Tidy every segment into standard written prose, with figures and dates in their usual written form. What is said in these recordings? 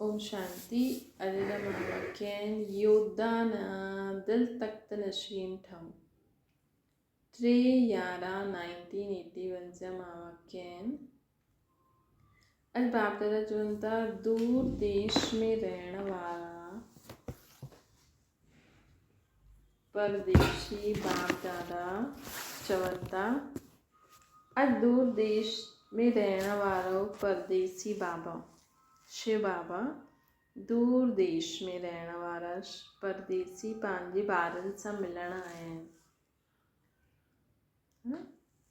ओम शांति। अॼु महावाक्य आहिनि योगदान दिल तख्त नशीन ठहूं। 3/11/1981 जा महावाक्य आहिनि। अॼु बाप दादा चवनि था दूर देश में रहण वारा परदेशी बाप दादा चवनि था अॼु दूर देश में रहण वारो परदेसी बाबा शिव बाबा दूर देश में रहण वारा परदेसी पंहिंजे ॿारनि सां मिलण आया आहिनि।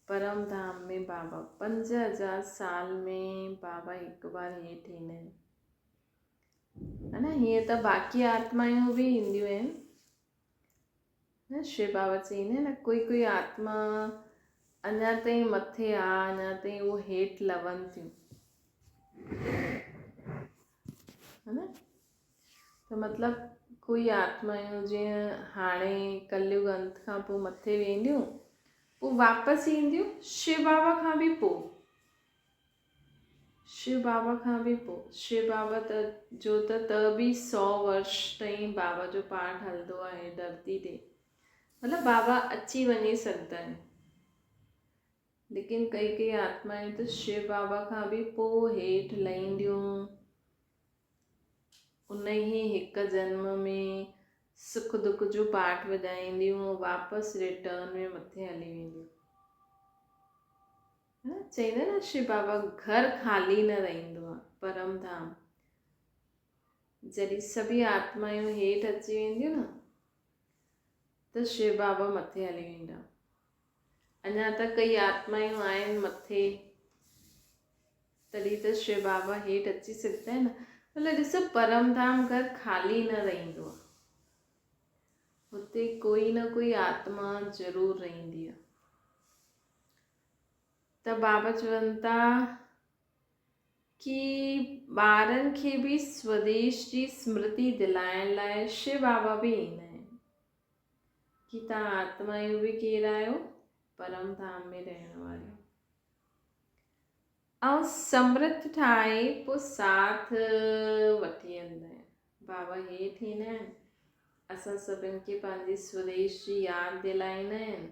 परम धाम में बाबा 5000 साल में बाबा हिकु बार हेठि ईंदा आहिनि, है न। हीअं त बाक़ी आत्मायूं बि ईंदियूं आहिनि न। शिव बाबा चईंदा आहिनि न, कोई आत्मा अञा ताईं मथे आहे, अञा ताईं उहो हेठि लवनि थियूं, है न। त मतिलबु कोई आत्मायूं जीअं हाणे कलयुग अंत खां पोइ मथे वेंदियूं, पोइ वापसि ईंदियूं शिव बाबा खां बि पोइ। शिव बाबा खां बि पोइ शिव बाबा जो त बि 100 वर्ष ताईं बाबा जो पाठ हलंदो आहे धरती ते। मतिलबु बाबा अची वञी सघंदा आहिनि, लेकिन कई आत्मायूं त शिव बाबा खां बि पोइ हेठि लहींदियूं, उन ई हिकु जन्म में सुख दुख जो पाठ वॼाईंदियूं, वापसि रिटर्न में मथे हली वेंदियूं। चईंदा न शिव बाबा घर खाली न रहंदो आहे। परम धाम जॾहिं सभी आत्मायूं हेठि अची वेंदियूं न, त शिव बाबा मथे हली वेंदा। अञा त कई आत्मायूं आहिनि मथे, तॾहिं त शिव बाबा हेठि अची सघंदा आहिनि। मतिलबु ॾिसो, परम धाम घर खाली न रहंदो आहे, हुते कोई न कोई आत्मा ज़रूरु रहंदी आहे। त बाबा चवनि था कि ॿारनि खे बि स्वदेश जी स्मृति दिलाइण लाइ शिव बाबा बि ईंदा आहिनि कि तव्हां आत्मायूं बि केरु आहियो, परम धाम में रहण वारियूं, ऐं समृद्ध ठाहे पोइ साथ वठी वेंदा आहिनि। बाबा हेठि ईंदा आहिनि, असां सभिनि खे पंहिंजे स्वदेश जी यादि दिलाईंदा आहिनि,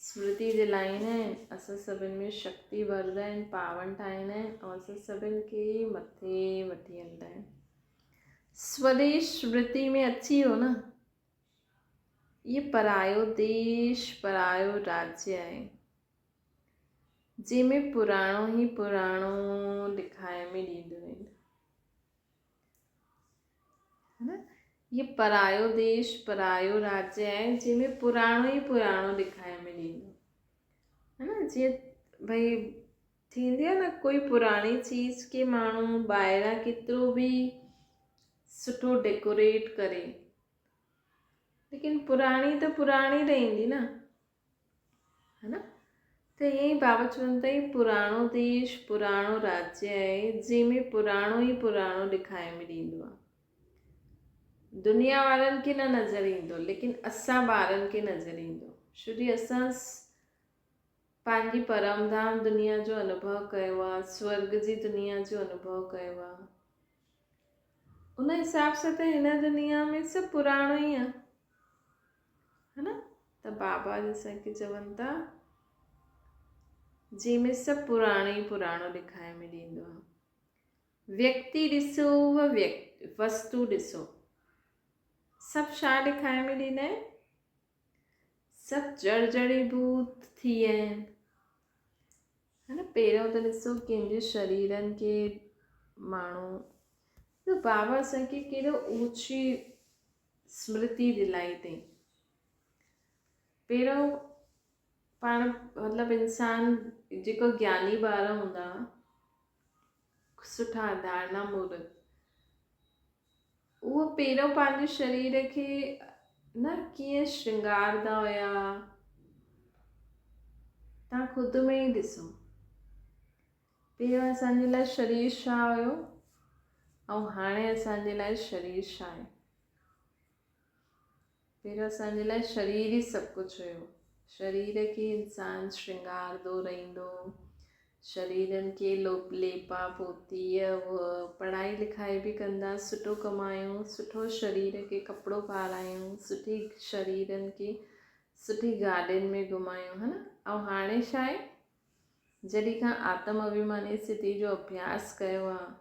स्मृति दिलाईंदा आहिनि, असां सभिनि में शक्ति भरंदा आहिनि, पावन ठाहींदा आहिनि, ऐं असां सभिनि खे मथे वठी वेंदा आहिनि। स्वदेश स्मृति में अची वियो न, ये परायो देश परायो राज्य आहे, जंहिंमें पुराणो ई पुराणो ॾेखारे में ॾींदो आहिनि, है न। ये परायो देश परायो राज्य आहे, जंहिंमें पुराणो ई पुराणो ॾेखारे में ॾींदो, है न। जीअं भई थींदी आहे न कोई पुराणी चीज़ के माण्हू ॿाहिरां केतिरो बि सुठो डेकोरेट करे, लेकिन पुराणी त पुराणी रहंदी न, है न। त ईअं ई बाबा चवनि था पुराणो देश पुराणो राज्य आहे, जंहिंमें पुराणो ई पुराणो ॾेखारे में ॾींदो आहे। दुनिया वारनि खे न नज़र ईंदो, लेकिन असां ॿारनि खे नज़र ईंदो, छोकी असां पंहिंजी परमधाम दुनिया जो अनुभव कयो आहे, स्वर्ग जी दुनिया जो अनुभव कयो आहे। उन हिसाब सां त हिन दुनिया में सभु पुराणो ई आहे, है न। त बाबा असांखे चवनि था जंहिंमें सभु पुराणो ई पुराणो ॾेखारे में ॾींदो आहे। व्यक्ति ॾिसो व वस्तु ॾिसो, सभु छा ॾेखारे में ॾींदा आहिनि, सभु जड़ जड़ीभूत थी विया आहिनि, है न। पहिरियों त ॾिसो कंहिंजे शरीरनि खे माण्हू, त बाबा असांखे केॾो ऊची स्मृति दिलाई अथई। पहिरियों पाण मतिलबु इंसान जेको ज्ञानी ॿार हूंदा, सुठा धारणा मूर्त, उहो पहिरियों पंहिंजे शरीर खे न कीअं श्रृंगारदा हुया, तव्हां ख़ुदि में ई ॾिसो। पहिरियों असांजे लाइ शरीर छा हुयो, ऐं हाणे असांजे लाइ शरीर छा आहे। पहिरियों असांजे लाइ शरीर ई सभु कुझु हुयो, शरीर खे इंसान श्रृंगारदो रहंदो, शरीरनि खे लेपा पोतीअ पढ़ाई लिखाई बि कंदा, सुठो कमायूं, सुठो शरीर खे कपिड़ो पारायूं, सुठी शरीरनि खे सुठी गाॾियुनि में घुमायूं, है न। ऐं हाणे छा आहे, जॾहिं खां आत्म अभिमानी स्थिति जो अभ्यास कयो आहे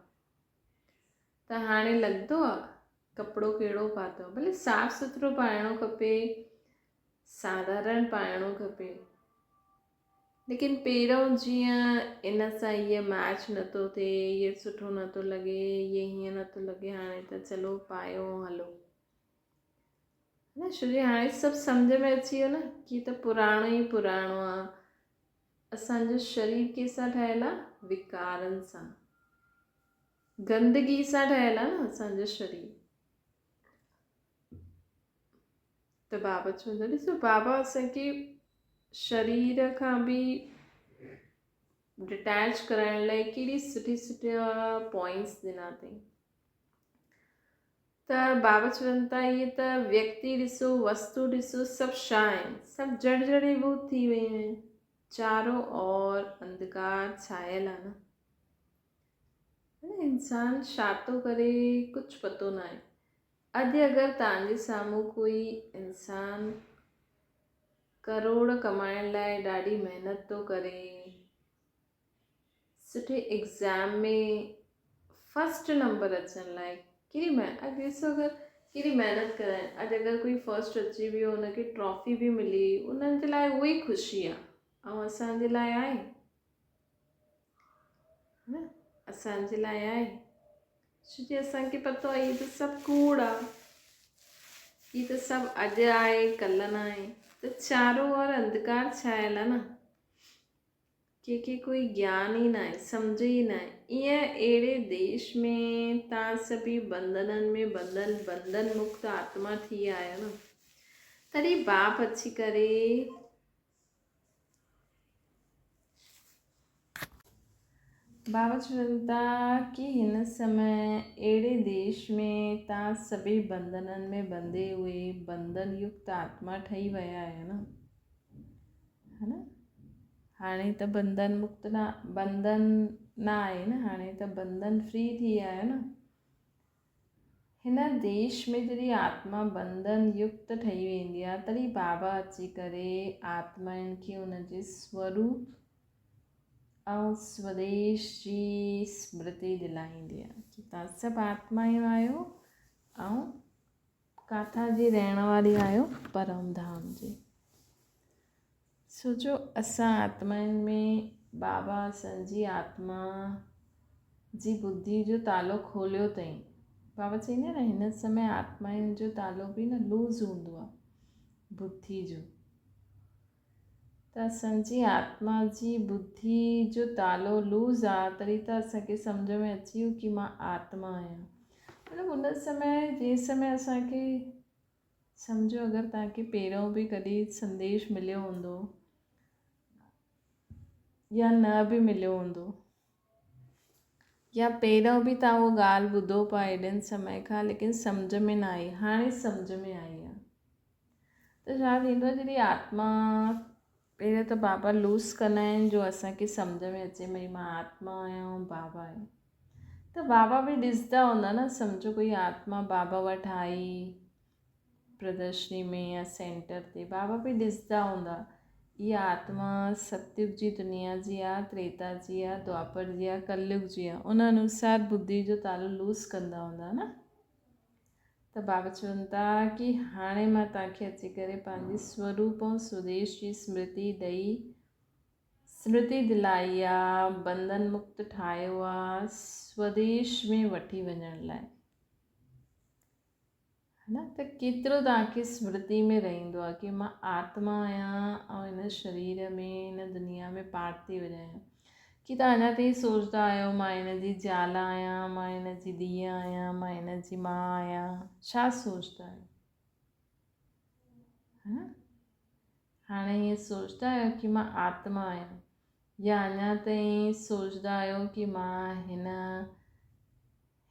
त हाणे लॻंदो आहे कपिड़ो कहिड़ो पातो, भले साफ़ सुथरो पाइणो खपे, साधारण पाइणो खपे, लेकिन पहिरों जीअं इन सां इहे मैच नथो थिए, इहे सुठो नथो लॻे, इहे हीअं नथो लॻे, हाणे त चलो पायो हलो न। छो जो हाणे सभु सम्झ में अची वियो न कि त पुराणो ई पुराणो आहे। असांजो शरीर कंहिंसां ठहियलु आहे, विकारनि सां, गंदगी सां ठहियलु आहे न असांजो शरीर। त बाबा चवंदा, ॾिसो बाबा असांखे शरीर खां बि डिटैच कराइण लाइ केॾी सुठी सुठी पॉइंट्स ॾिना अथई। त बाबा चवनि था इहे त व्यक्ति ॾिसो, वस्तु ॾिसो, सभु छा आहिनि, सभु जड़ जड़ीभूत थी वियूं आहिनि, चारों ओर अंधकार छायल आहे न। इंसान छा थो करे कुझु पतो न आहे। अॼु अगरि तव्हांजे साम्हूं कोई इंसान करोड़ कमाइण लाइ ॾाढी महिनत थो करे, सुठे एग्ज़ाम में फर्स्ट नंबर अचण लाइ केॾी अॼु ॾिसो अगरि केॾी महिनत कराइनि, अॼु अगरि कोई फर्स्ट अची वियो, हुनखे ट्रॉफी बि मिली, उन्हनि जे लाइ उहा ई ख़ुशी आहे। ऐं असांजे लाइ आहे न, असांजे लाइ आहे, छो जो असांखे पतो आहे इहे त सभु कूड़ आहे, इहे त सभु अॼु आहे कल्ह न आहे। त चारों ओर अंधकार छायल आहे न, कंहिंखे कोई ज्ञान ई न आहे, सम्झ ई न आहे। ईअं अहिड़े देश में तव्हां सभी बंधननि में बंधन मुक्त आत्मा थी आहियो न, तॾहिं बाप अची करे बाबा चवनि था कि हिन समय अहिड़े देश में तव्हां सभी बंधननि में बंधे हुए बंधन युक्त आत्मा ठही विया आहियो न, है न। हाणे त बंधन मुक्त न, बंधन न आहे न, हाणे त बंधन फ्री थी विया आहियो न। हिन देश में जॾहिं आत्मा बंधन युक्त ठही वेंदी आहे तॾहिं बाबा अची करे आत्माउनि खे हुनजे स्वरूप ऐं स्वदेश जी स्मृति दिलाईंदी आहे कि तव्हां सभु आत्माऊं आहियो ऐं किथां जी रहण वारी आहियो, परम धाम जी। सोचो असां आत्माउनि में बाबा असांजी आत्मा जी बुद्धि जो तालो खोलियो अथई। बाबा चईंदा न हिन समय आत्माउनि जो तालो बि न लूज़ हूंदो आहे बुद्धि जो। त असांजी आत्मा जी बुद्धि जो तालो लूज़ आहे, तॾहिं त असांखे सम्झ में अची वियो कि मां आत्मा आहियां। मतिलबु उन समय जंहिं समय असांखे सम्झो अगरि तव्हांखे पहिरों बि कॾहिं संदेश मिलियो हूंदो या न बि मिलियो हूंदो, या पहिरों बि तव्हां उहा ॻाल्हि ॿुधो पिया एॾनि समय खां, लेकिन सम्झ में न आई, हाणे सम्झ में आई आहे। त छा थींदो आहे, जॾहिं आत्मा पहिरियों त बाबा लूज़ कंदा आहिनि जो असांखे सम्झ में अचे भई मां आत्मा आहियां ऐं बाबा आहे। त बाबा बि ॾिसंदा हूंदा न, सम्झो कोई आत्मा बाबा वटि आई प्रदर्शनी में या सेंटर ते, बाबा बि ॾिसंदा हूंदा इहा आत्मा सतयुग जी दुनिया जी आहे, त्रेता जी आहे, द्वापर जी आहे, कलयुग जी आहे, उन अनुसार बुद्धि जो तालो लूज़ कंदा हूंदा न। त बाबा चवनि था कि हाणे मां तव्हांखे अची करे पंहिंजे स्वरूप ऐं स्वदेश जी स्मृति दिलाई आहे, बंधन मुक्त ठाहियो आहे स्वदेश में वठी वञण लाइ, है न। त केतिरो तव्हांखे स्मृति में रहंदो आहे कि मां आत्मा आहियां ऐं हिन शरीर में हिन दुनिया में पार्ट थी वञायां, कि तव्हां अञा ताईं सोचंदा आहियो मां हिन जी ज़ाल आहियां, मां हिन जी धीउ आहियां, मां हिन जी माउ आहियां, छा सोचंदा आहियो, है न। हाणे हीअं सोचंदा आहियो कि मां आत्मा आहियां, या अञा ताईं सोचंदा आहियो कि मां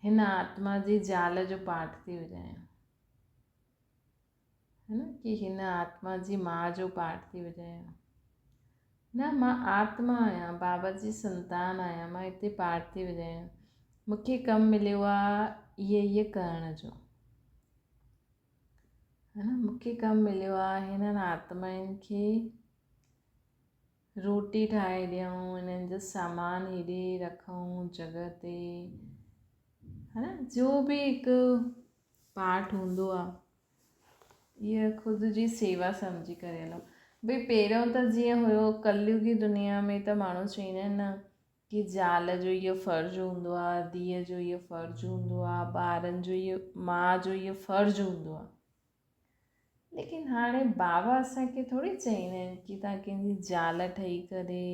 हिन आत्मा जी ज़ाल जो पार्ट थी वञायां, है न, कि हिन आत्मा जी माउ जो पार्ट थी वञायां। न मां आत्मा आहियां, बाबा जी संतान आहियां, मां हिते पाठ थी वॼायां, मूंखे कमु मिलियो आहे इहे करण जो, है न। मूंखे कमु मिलियो आहे हिननि आत्माउनि खे रोटी ठाहे ॾियूं, हिननि जो सामान हेॾे रखूं जॻह ते, है न। जो बि हिकु पाठ हूंदो आहे, इहा ख़ुदि जी सेवा सम्झी करे हलो। भई पहिरियों त जीअं हुयो कलयुगी दुनिया में त माण्हू चवंदा आहिनि न कि ज़ाल जो इहो फ़र्ज़ु हूंदो आहे, धीअ जो इहो फ़र्ज़ु हूंदो आहे, ॿारनि जो इहो, माउ जो इहो फ़र्ज़ु हूंदो आहे। लेकिन हाणे बाबा असांखे थोरी चवंदा आहिनि कि तव्हां कंहिंजी ज़ाल ठही करे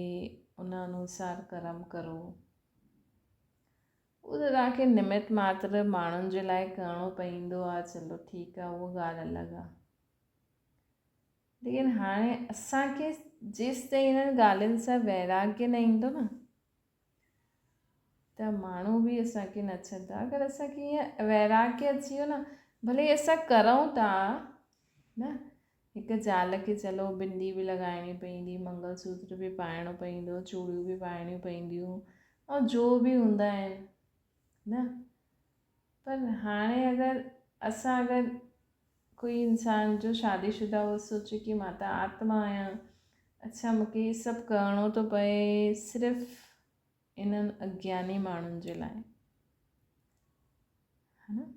उन अनुसार कर्म करो। उहो त तव्हांखे निमित मात्र माण्हुनि जे लाइ करिणो पवंदो आहे, चलो ठीकु आहे, उहा ॻाल्हि अलॻि आहे। लेकिन हाणे असांखे जेसि ताईं हिननि ॻाल्हियुनि सां वैराग्य न ईंदो न, त माण्हू बि असांखे न छॾंदा। अगरि असांखे ईअं वैराग्य अची वियो न, भले असां करूं था न, हिकु ज़ाल खे चलो बिंदी बि लॻाइणी पवंदी, मंगलसूत्र बि पाइणो पवंदो, चूड़ियूं बि पाइणियूं पवंदियूं, ऐं जो बि हूंदा आहिनि न। पर हाणे अगरि कोई इंसान जो शादीशुदा हो सोचे कि मां त आत्मा आहियां, अच्छा मूंखे हीअ सभु करिणो थो पए सिर्फ़ु इन्हनि अज्ञानी माण्हुनि जे लाइ, है न।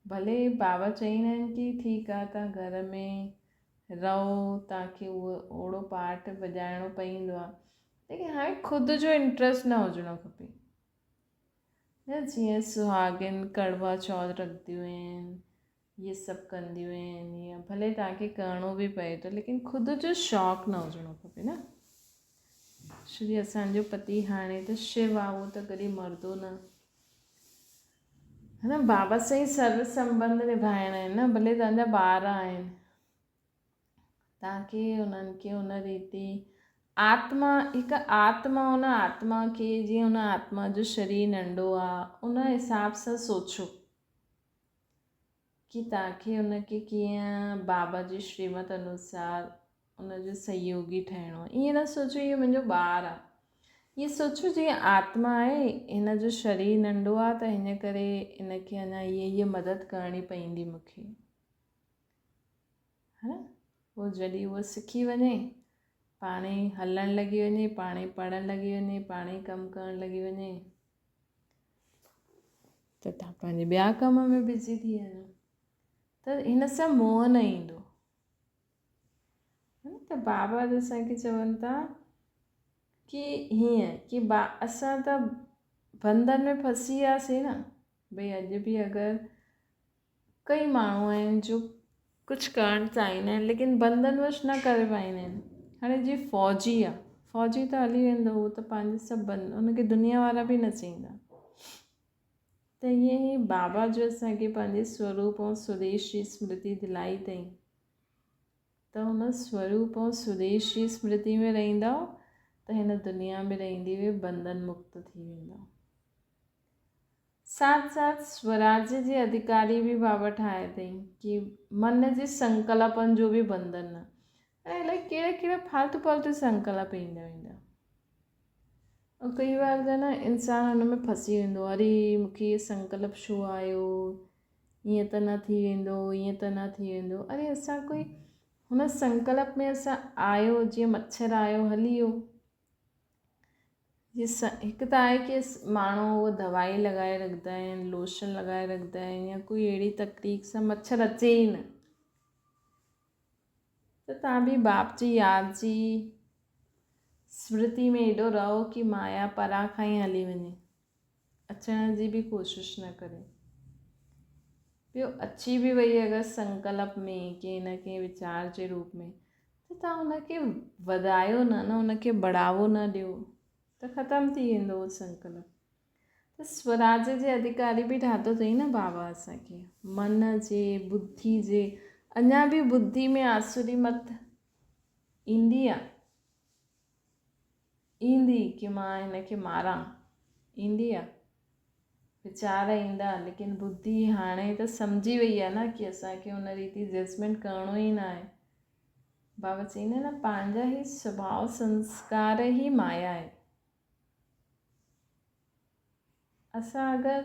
भले बाबा चवंदा आहिनि कि ठीकु आहे तव्हां घर में रहो, तव्हांखे उहो ओड़ो पाठ वॼाइणो पवंदो आहे, लेकिन हाणे ख़ुदि जो इंट्रस्ट न हुजिणो खपे न। जीअं सुहागिन करवा चौथ रखंदियूं आहिनि, इहे सभु कंदियूं आहिनि, ईअं भले तव्हांखे करिणो बि पए थो, लेकिन ख़ुदि जो शौक़ु न हुजिणो खपे न। श्री असांजो पति हाणे त शिव आहे, उहो त कॾहिं मरंदो न, है न। बाबा सां ई सर्व संबंध निभाइणा आहिनि न। भले तव्हांजा ॿार आहिनि, तव्हांखे उन्हनि खे उन रीति आत्मा, हिकु आत्मा, उन आत्मा खे जीअं उन आत्मा जो शरीर नंढो आहे उन हिसाब सां सोचो कि तव्हांखे उनखे कीअं बाबा जी श्रीमत अनुसार उनजो सहयोगी ठहिणो आहे। ईअं न सोचो इहो मुंहिंजो ॿारु आहे, ईअं सोचो जीअं आत्मा आहे, हिन जो शरीर नंढो आहे त हिन करे इनखे अञा हीअ मदद करणी पवंदी मूंखे, है न। पोइ जॾहिं उहो सिखी वञे, पाण ई हलणु लॻी वञे, पाण ई पढ़णु लॻी वञे, पाण ई कमु करणु लॻी वञे, त तव्हां पंहिंजे ॿिया कम में बिज़ी थी वञो, त हिन सां मोह न ईंदो, है न। त बाबा असांखे चवनि था कि हीअं कि असां त बंधन में फसी वियासीं न। भई अॼु बि अगरि कई माण्हू आहिनि जो कुझु करणु चाहींदा आहिनि लेकिन बंधनवश न करे पाईंदा आहिनि। हाणे जीअं फ़ौजी आहे, फ़ौजी त हली वेंदो, उहो त पंहिंजे सभु उनखे दुनिया वारा बि न चईंदा। त ईअं ई बाबा जो असांखे पंहिंजे स्वरूप ऐं स्वदेश जी स्मृति दिलाई अथई, त हुन स्वरूप ऐं स्वदेश जी स्मृति में रहंदव त हिन दुनिया में रहंदी हुए बंधन मुक्त थी वेंदव। साथ साथ स्वराज्य जे अधिकारी बि बाबा ठाहे अथई कि मन जे संकल्पनि जो बि बंधन न। ऐं अलाए कहिड़ा कहिड़ा फालतू संकल्प ईंदा वेंदा, और कई बार त न इंसान हुन में फसी वेंदो, अरे मूंखे इहो संकल्प छो आयो, ईअं त न थी वेंदो, ईअं त न थी वेंदो। अरे असां कोई हुन संकल्प में असां आयो, जीअं मच्छर आयो हली वियो, हिकु त आहे कि माण्हू उहो दवाई लॻाए रखंदा आहिनि, लोशन लॻाए रखंदा आहिनि, या कोई अहिड़ी तकलीफ़ सां मच्छर अचे ई न, त तव्हां बि बाप जी यादि जी स्मृति में एॾो रहो कि माया परां खां ई हली वञे, अचण जी बि कोशिशि न करे। ॿियो अची बि वई अगरि संकल्प में कि न कंहिं वीचार जे रूप में, त तव्हां हुनखे वधायो न, हुनखे बढ़ावो न ॾियो, त ख़तमु थी वेंदो उहो संकल्प। त स्वराज्य जे अधिकारी बि ठातो अथई न बाबा असांखे, मन जे, बुद्धि जे, अञा बि बुद्धि में आसुरी मत ईंदी आहे, ईंदी कि मां हिनखे मारां, ईंदी आहे, वीचार ईंदा, लेकिन बुद्धि हाणे त सम्झी वई आहे न कि असांखे हुन रीति जजमेंट करिणो ई न आहे। बाबा चईंदा न पंहिंजा ई स्वभाव संस्कार ई माया आहे। असां अगरि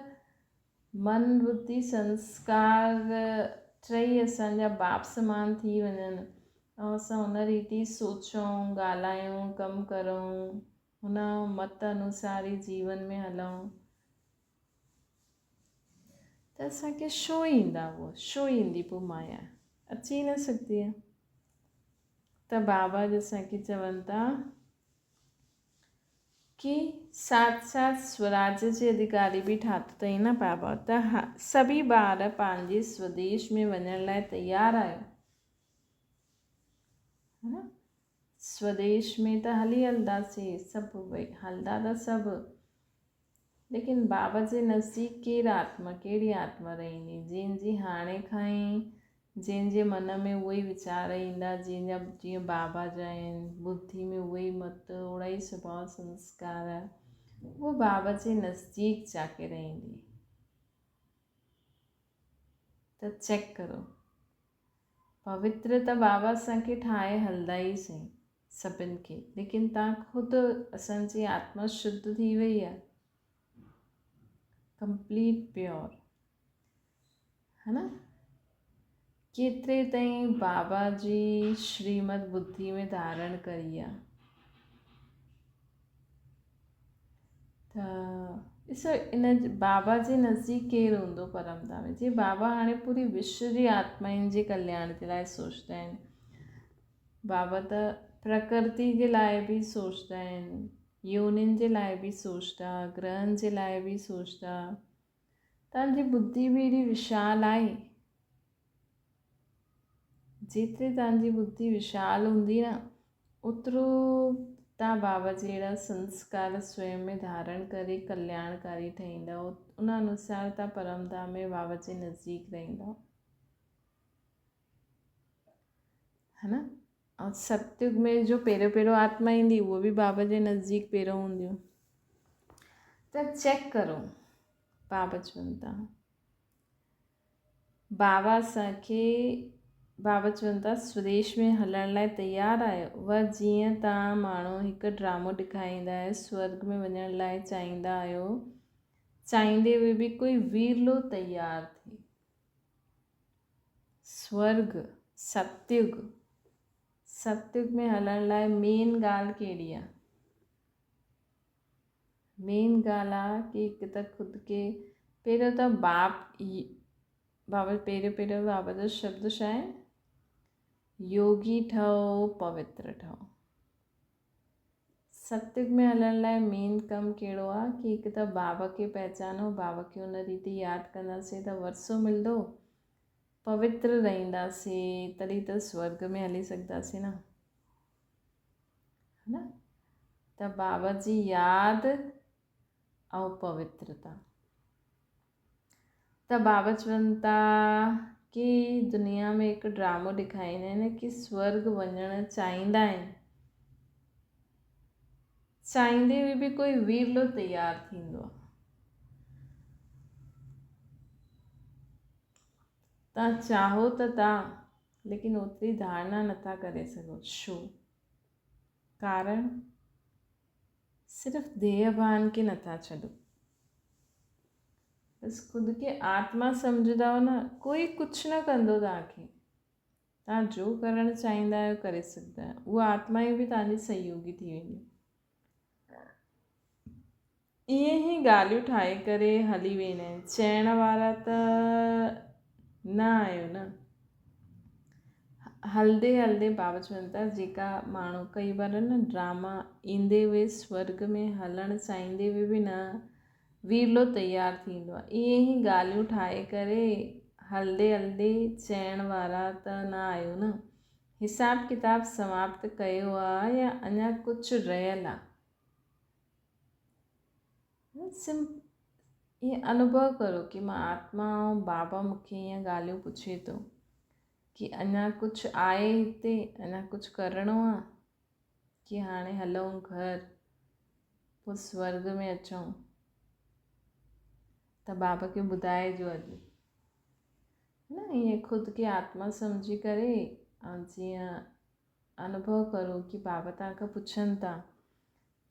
मन बुद्धि संस्कार टई असांजा बाप समान थी वञनि ऐं असां हुन रीति सोचूं ॻाल्हायूं कमु करूं हुन मत अनुसार ई जीवन में हलूं त असांखे छो ईंदा उहो, छो ईंदी पोइ माया, अची न सघंदी आहे। त बाबा जो असांखे चवनि था कि साथ साथ स्वराज्य जे अधिकारी बि ठातो अथई न बाबा, त सभी ॿार पंहिंजे स्वदेश में वञण लाइ तयारु आहियो, है न। स्वदेश में त हली हलंदासीं सभु, भई हलंदा त सभु, लेकिन बाबा जे नज़दीक कहिड़ी आत्मा रहंदी जंहिंजी हाणे खां ई जंहिंजे मन में उहे ई वीचार ईंदा, जीअं बाबा जा आहिनि, बुद्धि में उहे ई मत ओड़ा ई स्वभाव संस्कार, वो बाबा जे नज़दीक जाके रहंदी। त चेक करो, पवित्र त बाबा असांखे ठाहे हलंदा ई सही सभिनि खे, लेकिन तव्हां ख़ुदि असांजी आत्मा शुद्ध थी वई आहे, कंप्लीट प्योर, है न। केतिरे ताईं बाबा जी श्रीमत बुद्धि में धारण करी आहे। त ॾिसो इन बाबा जे नज़दीक केरु हूंदो परमधाम में, जीअं बाबा हाणे पूरी विश्व जी आत्माउनि जे कल्याण जे लाइ सोचंदा आहिनि। बाबा त प्रकृति जे लाइ बि सोचंदा आहिनि, योनिनि जे लाइ बि सोचता, ग्रहनि जे लाइ बि सोचता। तव्हांजी बुद्धि बि एॾी विशाल आहे, जेतिरी तव्हांजी बुद्धि विशाल हूंदी न ओतिरो तव्हां बाबा जहिड़ा संस्कार स्वयं में धारण करे कल्याणकारी ठहींदा, उन अनुसार तव्हां परमधाम में बाबा जे नज़दीक रहंदा, है न। ऐं सतयुग में जो पहिरियों आत्मा ईंदी उहो बि बाबा जे नज़दीक पहिरियों हूंदियूं। त चेक करो, बाबा चवनि था, बाबा चवनि था स्वदेश में हलण लाइ तयारु आहियो। वह जीअं तव्हां माण्हू हिकु ड्रामो ॾेखारींदा आहियो, स्वर्ग में वञण लाइ चाहींदा आहियो, चाहींदे हुए बि कोई वीरलो तयारु थिए। स्वर्ग सतयुग में हलण लाइ मेन ॻाल्हि कहिड़ी आहे? मेन ॻाल्हि आहे कि हिकु त ख़ुदि खे पहिरियों त बाबा पहिरियों बाबा जो शब्द छा आहे? योगी ठहो, पवित्र ठहो। सतयुग में हलण लाइ मेन कमु कहिड़ो आहे कि हिकु त बाबा खे पहचानो, बाबा खे उन रीति यादि कंदासीं त वरसो मिलंदो, पवित्र रहंदासीं, तॾहिं त स्वर्ग में हली सघंदासीं न, है न। त बाबा जी यादि ऐं पवित्रता। त बाबा चवनि था कि दुनिया में हिकु ड्रामो ॾेखारींदा आहिनि कि स्वर्ग वञणु चाहींदा आहिनि, चाहींदे हुए बि कोई वीरलो तयारु थींदो आहे। तव्हां चाहो त तव्हां, लेकिन ओतिरी धारणा नथा करे सघो। छो? कारण सिर्फ़ु देहभान खे नथा छॾो, बसि ख़ुदि खे आत्मा सम्झंदव न, कोई कुझु न कंदो तव्हांखे, तव्हां जो करणु चाहींदा आहियो करे सघंदा आहियो, उहा आत्माऊं बि तव्हांजी सहयोगी थी वेंदियूं। ईअं ई ॻाल्हियूं ठाहे करे हली वेंदा आहिनि, चइण वारा त न आहियो न। हलंदे हलंदे बाबा चवनि था जेका माण्हू कई बार न ड्रामा ईंदे हुए स्वर्ग में हलणु चाहींदे हुए बि न वीरलो तयारु थींदो आहे, ईअं ई ॻाल्हियूं ठाहे करे हलंदे हलंदे चइण वारा त न आहियो न। हिसाब किताब समाप्त कयो आहे या अञा कुझु रहियल आहे? ईअं अनुभव करो कि मां आत्मा ऐं बाबा मूंखे ईअं ॻाल्हियूं पुछे थो कि अञा कुझु आहे हिते, अञा कुझु करिणो आहे कि हाणे हलूं घर, पोइ स्वर्ग में अचूं। त बाबा खे ॿुधाइजो अॼु न, ईअं ख़ुदि खे आत्मा सम्झी करे, ऐं जीअं अनुभव करो कि बाबा तव्हांखां पुछनि था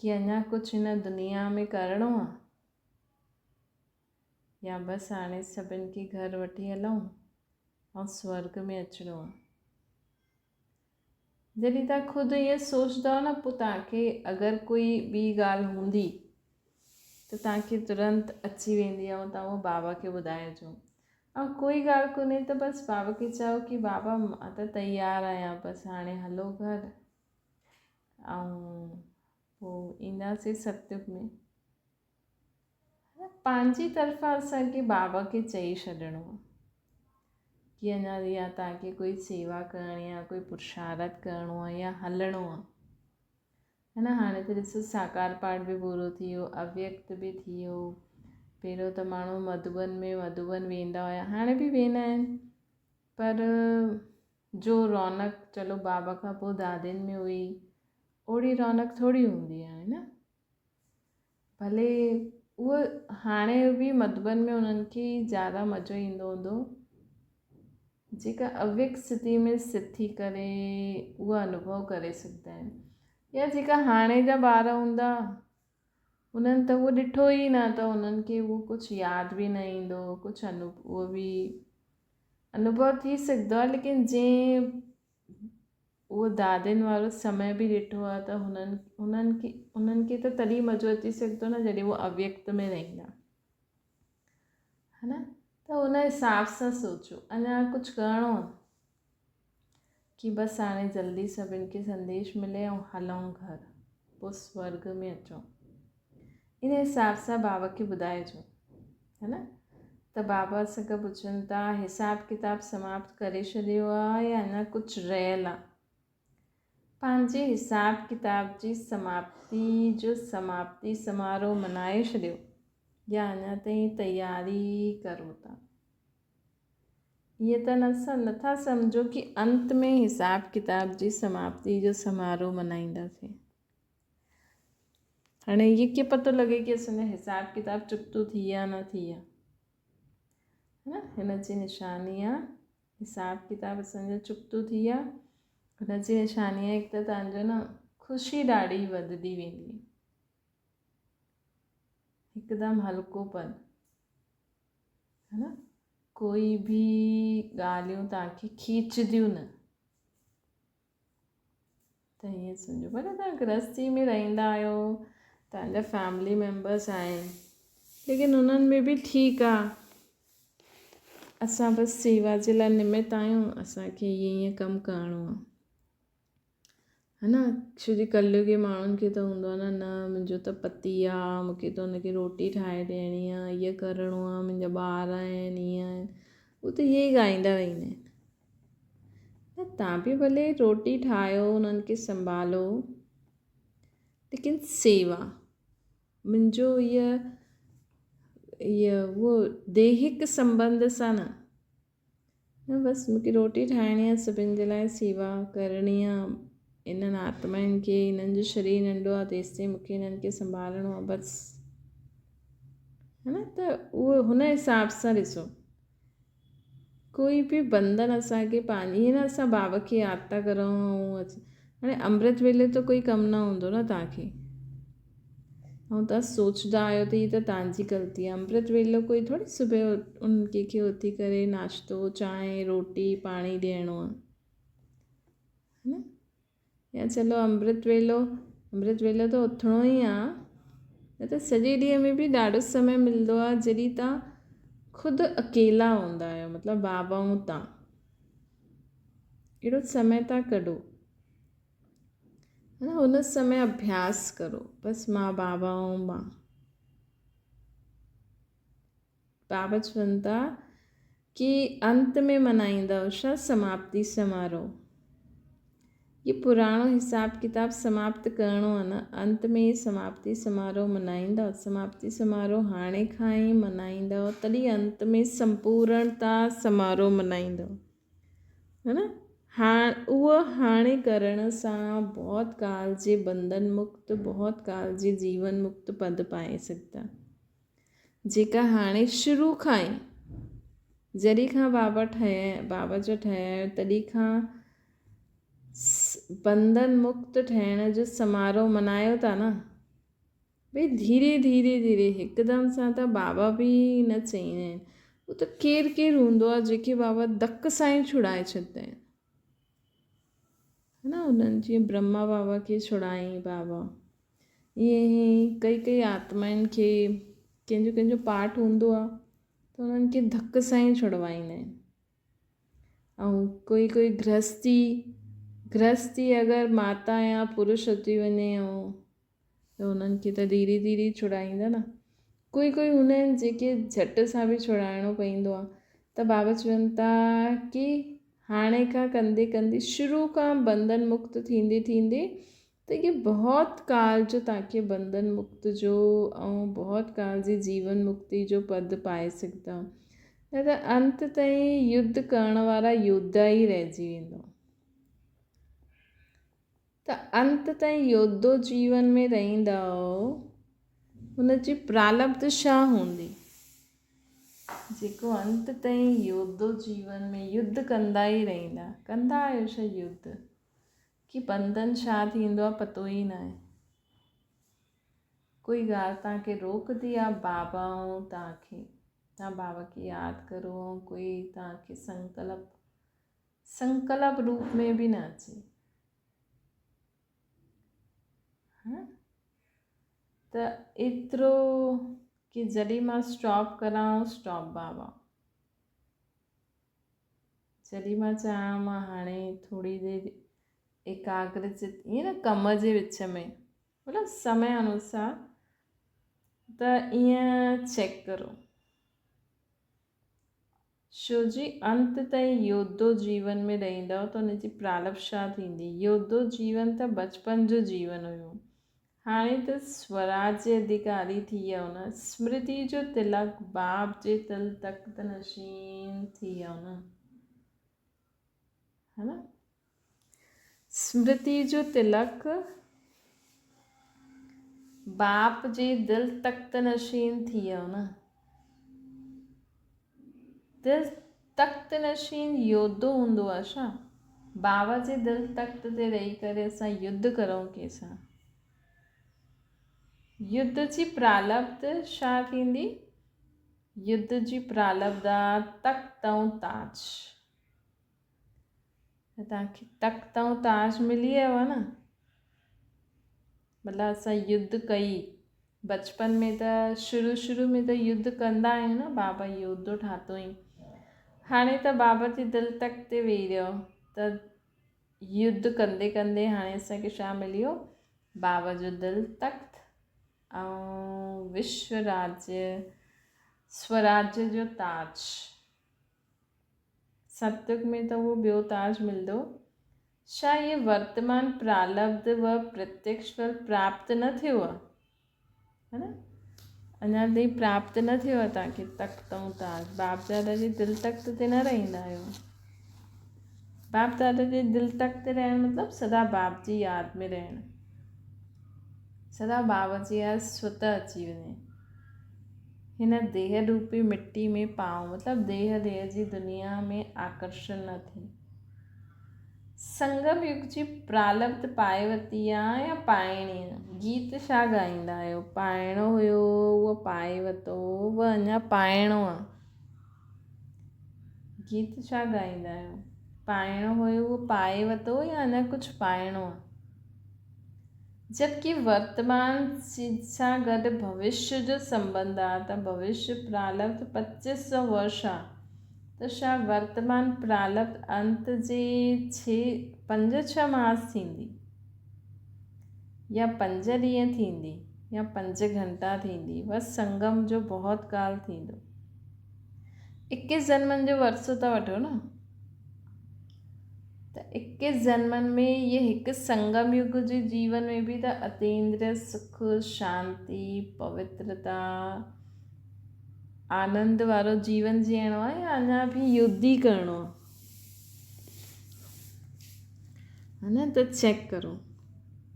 कि अञा कुझु हिन दुनिया में करिणो आहे, या बसि हाणे सभिनि खे घर वठी हलूं ऐं स्वर्ग में अचिणो आहे। जॾहिं तव्हां ख़ुदि ईअं सोचंदव न, पोइ तव्हांखे अगरि कोई ॿी ॻाल्हि हूंदी त तव्हांखे तुरंत अची वेंदी आहे ऐं तव्हां उहो बाबा खे ॿुधाइजो। ऐं कोई ॻाल्हि कोन्हे त बसि बाबा खे चओ कि बाबा मां त तयारु आहियां, बसि हाणे हलो घर ऐं पोइ ईंदासीं सत्युग में। पंहिंजी तरफ़ां असांखे बाबा खे चई छॾिणो आहे कि अञा या तव्हांखे कोई सेवा करणी आहे, कोई पुरुषार्थ करिणो आहे या हलणो आहे, है न। हाणे त ॾिसो साकार पाठ बि पूरो थी वियो, अव्यक्त बि थी वियो। पहिरियों त माण्हू मधुबन वेंदा हुया, हाणे बि वेंदा आहिनि, पर जो रौनक चलो बाबा खां पोइ दादियुनि में हुई, ओड़ी रौनक थोरी हूंदी आहे न। भले उहो हाणे बि मधुबन में उन्हनि खे ज़्यादा मज़ो ईंदो हूंदो जेका अव्यक्त स्थिति में स्थित थी करे उहा अनुभव करे सघंदा आहिनि, या जेका हाणे जा ॿार हूंदा उन्हनि त उहो ॾिठो ई न, त उन्हनि खे उहो कुझु यादि बि न ईंदो, कुझु उहो बि अनुभव थी सघंदो आहे। लेकिन जंहिं उहो दादियुनि वारो समय बि ॾिठो आहे त उन्हनि खे त तॾहिं मज़ो अची सघंदो न जॾहिं उहो अव्यक्त में रहंदा, है न। त उन हिसाब सां सोचो, अञा कुझु करिणो आहे कि बसि हाणे जल्दी सभिनि खे संदेश मिले ऐं हलूं घर, पोइ स्वर्ग में अचूं। इन हिसाब सां बाबा खे ॿुधाइजो, है न। त बाबा असांखां पुछनि था हिसाब किताब समाप्त करे छॾियो आहे या अञा कुझु रहियल आहे। पंहिंजे हिसाब किताब जी समाप्ति समारोह मनाए छॾियो या अञा ताईं तयारी करो था। ईअं त नथा सम्झो कि अंत में हिसाब किताब जी समाप्ति जो समारोह मनाईंदासीं। हाणे इहे कीअं पतो लॻे कि असांजा हिसाब किताब चुकतो थी विया न थी विया, है न। हिन जी निशानी आहे हिसाब किताब असांजा चुकतो थी विया। हुन जी निशानी आहे हिकु त तव्हांजो न ख़ुशी ॾाढी वधंदी वेंदी, हिकदमि हल्कोपन, है न। कोई बि ॻाल्हियूं तव्हांखे खींचदियूं न, त ईअं सम्झो। भले तव्हां गृहस्थी में रहंदा आहियो, तव्हांजा फैमिली मेम्बर्स आहिनि, लेकिन उन्हनि में बि ठीकु आहे, असां बसि सेवा जे लाइ निमित आहियूं, असांखे ईअं कमु करिणो आहे, है न। छोजी कलयुगी माण्हुनि खे त हूंदो आहे न मुंहिंजो त पति आहे, मूंखे त हुनखे रोटी ठाहे ॾियणी आहे, इअं करिणो आहे, मुंहिंजा ॿार आहिनि, ईअं आहिनि, उहो त इहे ई ॻाईंदा रहंदा आहिनि। त तव्हां बि भले रोटी ठाहियो, उन्हनि खे संभालो, लेकिन सेवा मुंहिंजो उहो दैहिक संबंध सां न बसि मूंखे रोटी ठाहिणी आहे, सभिनि जे लाइ सेवा करणी आहे, इन्हनि आत्माउनि खे, इन्हनि जो शरीर नंढो आहे तेसिताईं मूंखे इन्हनि खे संभालणो आहे बसि, है न। त उहो हुन हिसाब सां ॾिसो, कोई बि बंधन असांखे पंहिंजी, ईअं न असां बाबा खे यादि था करूं। हाणे अमृत वेले त कोई कमु न हूंदो न तव्हांखे, ऐं तव्हां सोचंदा आहियो त हीअ त तव्हांजी ग़लती आहे। अमृत वेलो कोई थोरी सुबुह उन कंहिंखे उथी करे नाश्तो चांहि रोटी पाणी ॾियणो आहे, है न। या चलो अमृत वेलो त उथिणो ई आहे, न त सॼे ॾींहं में बि ॾाढो समय मिलंदो आहे जॾहिं तव्हां ख़ुदि अकेला हूंदा आहियो, मतिलबु बाबा ऐं तव्हां, अहिड़ो समय तव्हां कढो, है न। हुन समय अभ्यास करो, बसि मां बाबा ऐं मां। बाबा चवनि था कि अंत में मनाईंदव छा समाप्ति समारोह, ये पुराणो हिसाब किताब समाप्त करिणो आहे न, अंत में ही समाप्ति समारोह मनाईंदव। समाप्ति समारोह हाणे खां ई मनाईंदव, तॾहिं अंत में संपूर्णता समारोह मनाईंदव, है न। उहो हाणे करण सां बहुत काल जे बंधन मुक्त, बहुत काल जे जीवन मुक्त पद पाए सघंदा, जेका हाणे शुरू खां ई जॾहिं खां बाबा जो ठहिया आहियो तॾहिं खां बंधन मुक्त ठहिण जो समारोह मनायो था न, भई धीरे धीरे धीरे हिकदमि सां त बाबा बि न चईंदा आहिनि। उहो त केरु केरु हूंदो आहे जेके बाबा धक सां ई छुड़ाए छॾींदा आहिनि, है न। उन्हनि जीअं ब्रह्मा बाबा खे छुड़ाईं बाबा, ईअं ई कई कई आत्माउनि खे कंहिंजो कंहिंजो पाठ हूंदो आहे त उन्हनि खे धक सां ई छुड़वाईंदा आहिनि। ऐं कोई कोई गृहस्थी अगरि माता या पुरुष अची वञे ऐं त उन्हनि खे त धीरे धीरे छुड़ाईंदा न। कोई कोई हूंदा आहिनि जेके झटि सां बि छुड़ाइणो पवंदो आहे, त बाबा चवनि था की हाणे खां कंदे कंदे शुरू खां बंधन मुक्त थींदे थींदे त ये बहुत काल जो तव्हांखे बंधन मुक्त जो ऐं बहुत काल जी जीवन मुक्ति जो पद पाए सघंदा। न त अंत ताईं युद्ध करण वारा योद्धा ई रहिजी वेंदो। त अंत ताईं योद्धो जीवन में रहंदो, हुनजी प्रालब्ध छा हूंदी? जेको अंत ताईं योद्धो जीवन में युद्ध कंदा ई रहंदा, कंदा आहियो छा युद्ध? कि बंधन छा थींदो आहे पतो ई न आहे। कोई ॻाल्हि तव्हांखे रोकदी आहे बाबा ऐं तव्हांखे, तव्हां बाबा खे यादि करो ऐं कोई तव्हांखे संकल्प रूप में बि न अचे, त एतिरो कि जॾहिं मां स्टॉप करां स्टॉप बाबा, जॾहिं मां चाहियां मां हाणे थोरी देरि एकाग्रचित, ईअं न कम जे विच में, मतिलबु समय अनुसार, त ईअं चेक करो। छो जी अंत ताईं योद्धो जीवन में रहंदव त हुनजी प्रालब्ध छा थींदी? योद्धो जीवन त बचपन जो जीवन हुयो, हाणे त स्वराज्य अधिकारी थी वियो न, स्मृति जो तिलक बाप जे तिल तख्त नशीन थी वियो न, है न। स्मृति जो तिलक बाप जे दिल तख्त नशीन थी वियो न। दिल तख्त नशीन योद्धो हूंदो आहे छा? बाबा जे दिल तख्त ते रही करे असां युद्ध करूं कंहिंसां। युद्ध जी प्रालब्ध छा थींदी? युद्ध जी प्रालब्ध आहे तख्त ऐं ताज। तव्हांखे तख्त ऐं ताज मिली वियो आहे न, मतिलबु असां युद्ध कई बचपन में, त शुरू में त युद्ध कंदा आहियूं न, बाबा योद्धो ठातोईं। हाणे त बाबा जे दिल तख्त ते वेही रहियो, त युद्ध कंदे कंदे हाणे असांखे छा मिली वियो? बाबा जो दिल तख्त ऐं विश्व राज्य स्वराज्य जो ताज। सतयुग में त उहो ॿियो ताज मिलंदो। छा ये वर्तमान प्रालब्ध व प्रत्यक्ष फल प्राप्त न थियो आहे, है न? अञा ताईं प्राप्त न थियो आहे तव्हांखे तख्त ऐं ताज। बाप दादा जे दिल तख्त ते न रहंदा आहियो। बाप दादा जे दिल तख्त ते रहणु मतिलबु सदा बाप जी यादि में रहणु, सदा बाबा जी यादि स्वतः अची वञे। हिन देह रूपी मिट्टी में पाऊं, मतिलबु देह जी दुनिया में आकर्षण न थिए। संगम युग जी प्रालब्ध पाए वरिती आहे या पाइणी आहे? गीत छा ॻाईंदा आहियो? पाइणो हुयो उहो पाए वरितो, उहो अञा पाइणो आहे। गीत छा ॻाईंदा आहियो? पाइणो हुयो उहो पाए वरितो या अञा कुझु पाइणो आहे? जबकि वर्तमान सां गॾु भविष्य जो संबंध आहे, त भविष्य प्रालब्ध 2500 वर्ष आहे, त छा वर्तमान प्रालब्ध अंत जे 5-6 मास थींदी, या 5 ॾींहं थींदी, या 5 घंटा थींदी? बस संगम जो बहुत काल थींदो। 21 जन्मनि जो वरसो था वठो न, त 21 जन्मनि में ये हिकु संगम युग जे जीवन में बि त अतीन्द्रिय सुख शांति पवित्रता आनंद वारो जीवन जीअणो आहे, या अञा बि युद्ध ई करिणो आहे, है न? त चेक करो।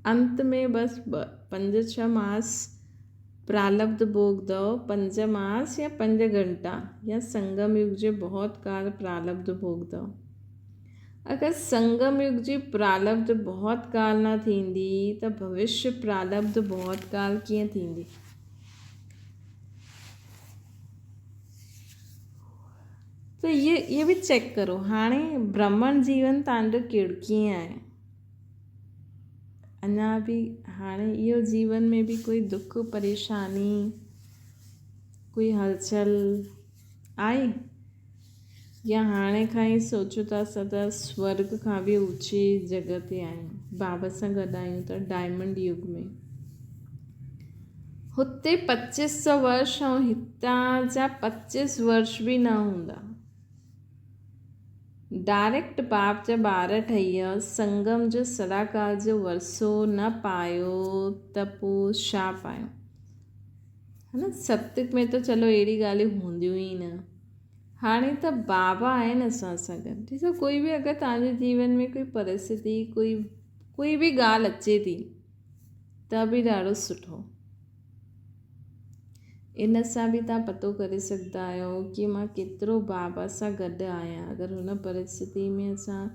अंत में बस 5-6 मास प्रालब्ध भोगदव, 5 मास या 5 घंटा, या संगम युग जो बहुत काल प्रालब्ध भोगदव। अगरि संगम युग जी प्रारब्ध बहुत काल न थींदी त भविष्य प्रारब्ध बहुत काल कीअं थींदी। त ये बि चेक करो। हाणे ब्रह्मण जीवन तव्हांजो कीअं आहे। अञा बि हाणे इहो जीवन में बि कोई दुख परेशानी कोई हलचल आहे, या हाणे खां ई सोचो था सदा स्वर्ग खां बि ऊची जॻह ते आहियूं, बाबा सां गॾु आहियूं त डायमंड युग में। हुते 2500 वर्ष ऐं हितां जा 25 वर्ष बि न हूंदा। डायरेक्ट बाप जा ॿार ठही विया, संगम जो सदाकाल जो वरसो न पायो त पोइ छा पायो, है न। सत्युग में त चलो अहिड़ी ॻाल्हियूं हूंदियूं ई न। हाणे त बाबा आहिनि असां सां गॾु। ॾिसो, कोई बि अगरि तव्हांजे जीवन में कोई परिस्थिति कोई बि ॻाल्हि अचे थी त बि ॾाढो सुठो। इन सां बि तव्हां पतो करे सघंदा आहियो कि मां केतिरो बाबा सां गॾु आहियां। अगरि हुन परिस्थिति में असां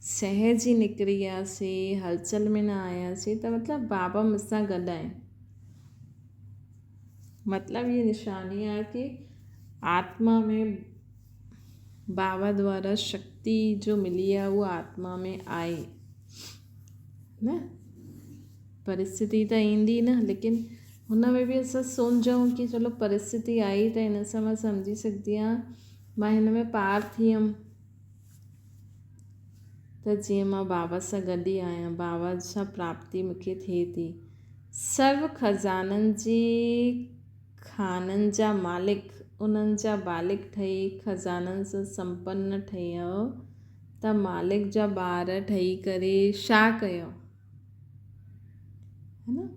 सहज ई निकिरी वियासीं, हलचल में न आयासीं, त मतिलबु बाबा मूंसां गॾु आहिनि। मतिलबु ये निशानी आहे कि आत्मा में बाबा द्वारा शक्ति जो मिली आहे उहा आत्मा में आहे न। परिस्थिति त ईंदी न, लेकिन हुन में बि असां सोचूं कि चलो परिस्थिति आई त हिन सां मां सम्झी सघंदी आहियां मां हिन में पार थी वियमि, त जीअं मां बाबा सां गॾु ई आहियां, बाबा सां प्राप्ति मूंखे थिए थी। सर्व खज़ाननि जी खाननि जा मालिक, उन्हनि जा बालिक ठही खज़ाननि सां संपन्न ठही वियो त मालिक जा ॿार ठही करे छा कयो, है न।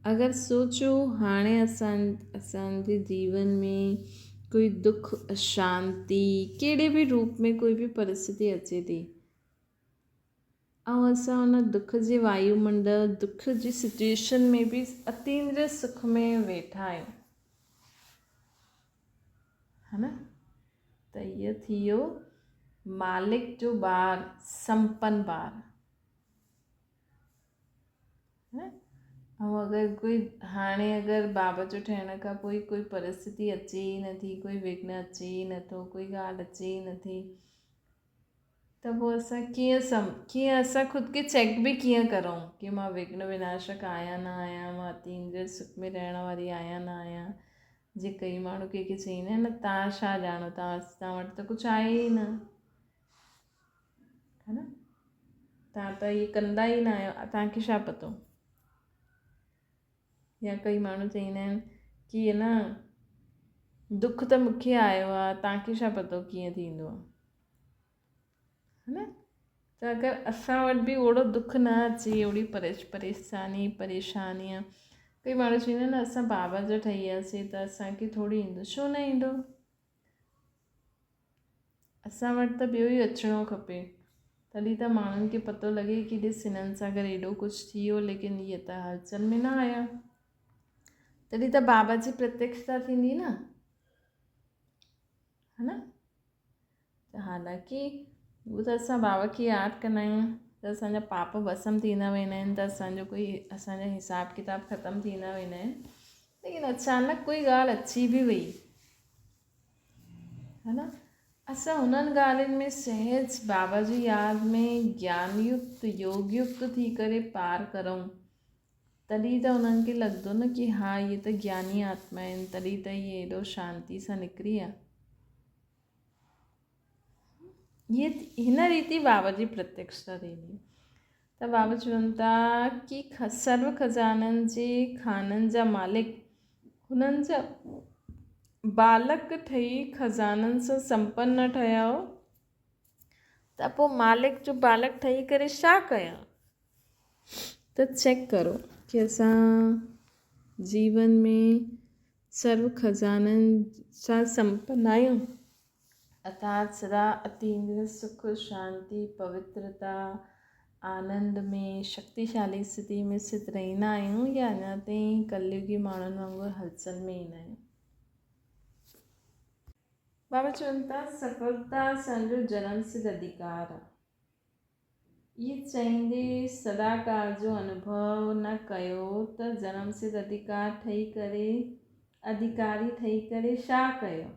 अगरि सोचो हाणे असांजे जीवन में कोई दुख अशांति कहिड़े बि रूप में कोई बि परिस्थिति अचे थी ऐं असां हुन दुख जे वायुमंडल दुख जी सिचुएशन में बि अतीन्द्रिय सुख में वेठा आहियूं, है न। त इहो थी वियो मालिक जो ॿार, संपन्न ॿार, है। ऐं अगरि कोई हाणे अगरि बाबा जो ठहिण खां पोइ कोई परिस्थिति अचे ई नथी, कोई विघ्न अचे ई नथो, कोई ॻाल्हि अचे ई नथी, त पोइ असां कीअं असां ख़ुदि खे चेक बि कीअं करूं कि मां विघ्न विनाशक आहियां न आहियां, मां अतीन्द्रिय सुख में रहण वारी आहियां न आहियां। जे कई माण्हू कंहिंखे चईंदा आहिनि न, तव्हां छा ॼाणो, तव्हां वटि त कुझु आहे ई न, है न। तव्हां त इहे कंदा ई न आहियो, तव्हांखे छा पतो। या कई माण्हू चईंदा आहिनि कि न दुख त मूंखे आयो आहे, तव्हांखे छा पतो कीअं थींदो आहे, है न। त अगरि असां वटि बि ओहिड़ो दुख न अचे, ओड़ी परेशानी आहे, कई माण्हू चवंदा आहिनि न असां बाबा जा ठही वियासीं त असांखे थोरी ईंदो, छो न ईंदो। असां वटि त ॿियो ई अचिणो खपे, तॾहिं त माण्हुनि खे पतो लॻे कि ॾिस हिननि सां गॾु एॾो कुझु थी वियो, लेकिन इहे त हलचल में न आया, तॾहिं त बाबा जी प्रत्यक्षता थींदी न, है न। त हालांकि उहो त असां बाबा खे यादि कंदा आहियूं त असांजा पाप भस्म थींदा वेंदा आहिनि, त असांजा हिसाब किताब ख़तमु थींदा वेंदा आहिनि। लेकिन अचानक कोई ॻाल्हि अची बि वई, है न, असां उन्हनि ॻाल्हियुनि में सहज बाबा जी यादि में ज्ञानयुक्त योगयुक्त थी करे पार करूं, तॾहिं त उन्हनि खे लॻंदो न कि हा इहे त ज्ञानी आत्मा आहिनि, तॾहिं त इहे एॾो शांती सां निकिरी विया। ये हिन रीति बाबा जी प्रत्यक्षता थींदी। त बाबा चवनि था कि सर्व खज़ाननि जे खाननि जा मालिक, हुननि जा बालक ठही खज़ाननि सां संपन्न ठहिया हो त पोइ मालिक जो बालक ठही करे छा कया। त चेक करो कि असां जीवन में सर्व खज़ाननि सां संपन्न आहियूं, अर्थात सदा अतीन्द्रिय सुख शांति पवित्रता आनंद में शक्तिशाली स्थिति में स्थित रहंदा आहियूं, या अञा ताईं कलयुगी माण्हुनि वांगुरु हलचल में ईंदा आहियूं। बाबा चवनि था सफलता असांजो जनम सिद्ध अधिकार आहे। ये चईंदे सदाकाल जो अनुभव न कयो त जनम सिद्ध अधिकारी ठही करे छा कयो।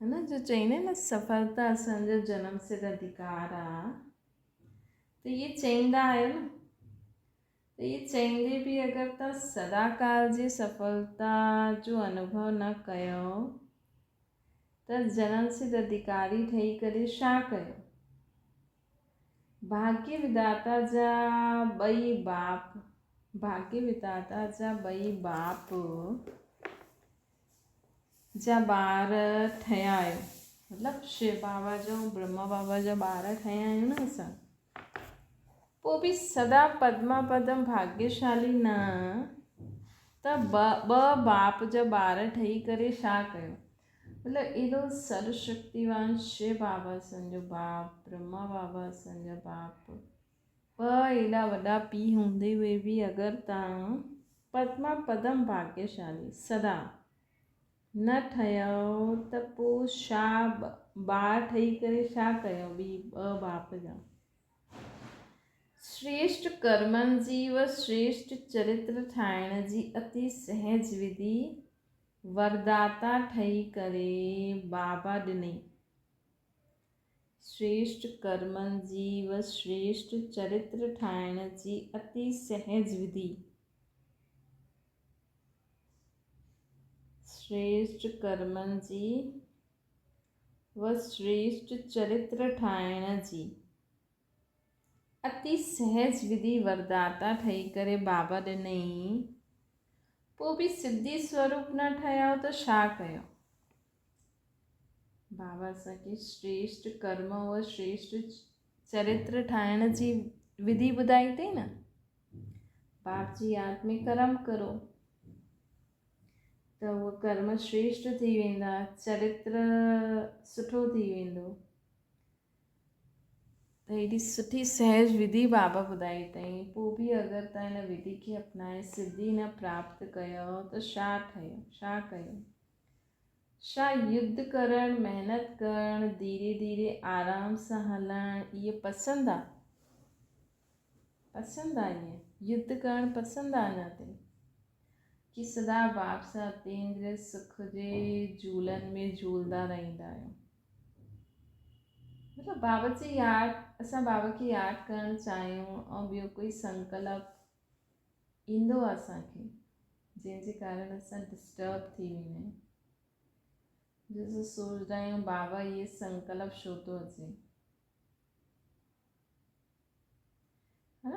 है ना, जो चईंदा न सफलता असांजो जनम सिद्ध अधिकार आहे, त ये चईंदा आहियो न, त ये चईंदे बि अगरि तव्हां सदाकाल जी सफलता जो अनुभव न कयो त जनम सिद्ध अधिकारी ठही करे छा कयो। भाग्य विधाता जा ॿई बाप जा ॿार ठहिया आहियो, मतिलबु शिव बाबा जो ब्रह्मा बाबा जा ॿार ठहिया आहियूं न असां, पोइ बि सदा पद्मा पदम भाग्यशाली न त ॿ बाप जा ॿार ठही करे छा कयो। मतिलबु एॾो सर्वशक्तिवान शिव बाबा असांजो बाप, ब्रह्मा बाबा असांजा बाप, ॿ एॾा वॾा पीउ हूंदे हुए बि अगरि तव्हां पद्मा पदम भाग्यशाली सदा न ठहियो त पोइ छा ॿार ठही करे छा कयो ॿी ॿ बाप जा। श्रेष्ठ कर्मनि जी व श्रेष्ठ चरित्र ठाहिण जी अति सहज विधि वरदाता ठही करे बाबा ॾिनई। श्रेष्ठ कर्मनि जी व श्रेष्ठ चरित्र ठाहिण जी अति सहज विधि, श्रेष्ठ कर्मनि जी व श्रेष्ठ चरित्र ठाहिण जी अति सहज विधि वरदाता ठही करे बाबा ॾिनई, पोइ बि सिद्धि स्वरूप न ठहियो त छा कयो। बाबा असांखे श्रेष्ठ कर्म व श्रेष्ठ चरित्र ठाहिण जी विधि ॿुधाई अथई न, बाप जी यादि में कर्म करो त उहो कर्म श्रेष्ठ थी वेंदा, चरित्र सुठो थी वेंदो। त हेॾी सुठी सहज विधि बाबा ॿुधाई अथई, पोइ बि अगरि तव्हां हिन विधि खे अपनाए सिद्धि न प्राप्त कयो त छा ठहियो, छा कयो। छा युद्ध करणु, महिनत करणु, धीरे धीरे आराम सां हलणु इहे पसंदि आहे, ईअं युद्ध करणु पसंदि आहे अञा ताईं, कि सदा बाप सां अतीन्द्रिय सुख जे झूलनि में झूलंदा रहंदा आहियूं। मतिलबु बाबा जी यादि, असां बाबा खे यादि करणु चाहियूं ऐं ॿियो कोई संकल्प ईंदो आहे असांखे जंहिंजे कारण असां डिस्टर्ब थी वेंदा आहियूं, जैसे सोचदा आहियूं बाबा ये संकल्प छो थो अचे, है न।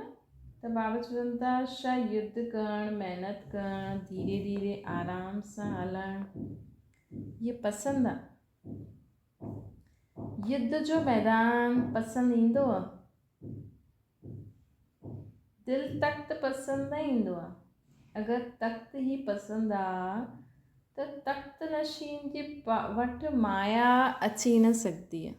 त बाबा चवनि था छा युद्ध करणु, महिनत करणु, धीरे धीरे आराम सां हलणु ये पसंदि आहे। युद्ध जो मैदान पसंदि ईंदो आहे, दिलि तख़्त पसंदि न ईंदो आहे। अगरि तख़्त ई पसंदि आहे त तख़्त नशीन जे वटि माया अची न सघंदी आहे।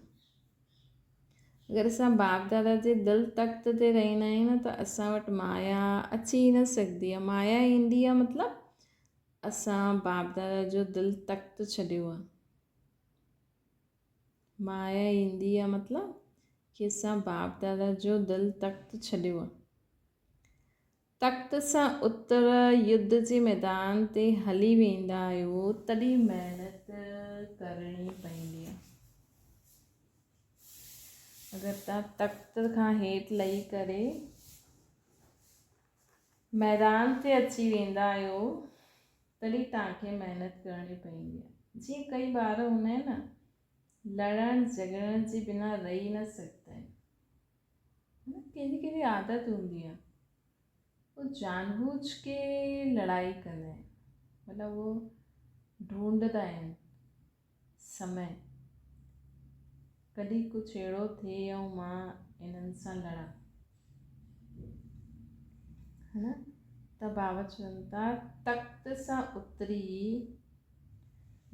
अगरि असां बाप दादा जे दिलि तख़्त ते रहंदा आहियूं न त असां वटि माया अची न सघंदी आहे। माया ईंदी आहे मतिलबु असां बाप दादा जो दिलि तख़्त छॾियो आहे। माया ईंदी आहे मतिलबु कि असां बाप दादा जो दिलि तख़्त छॾियो आहे। तख़्त सां उतर युद्ध जे मैदान ते हली वेंदा आहियो तॾहिं महिनत करणी पवंदी आहे। अगरि तव्हां तख़्त खां हेठि लही करे मैदान ते अची वेंदा आहियो तॾहिं तव्हांखे महिनत करणी पवंदी आहे। जीअं कई ॿार हूंदा आहिनि न, लड़ण झगड़ण जे बिना रही न सघंदा आहिनि, कंहिंजी आदत हूंदी आहे, वो जानबूझ के लड़ाई कंदा आहिनि, मतिलबु वो ढूंढंदा आहिनि समय कॾहिं कुझु अहिड़ो थिए ऐं मां इन्हनि सां लड़ां, है न। त बाबा चवनि था तख़्त सां उतरी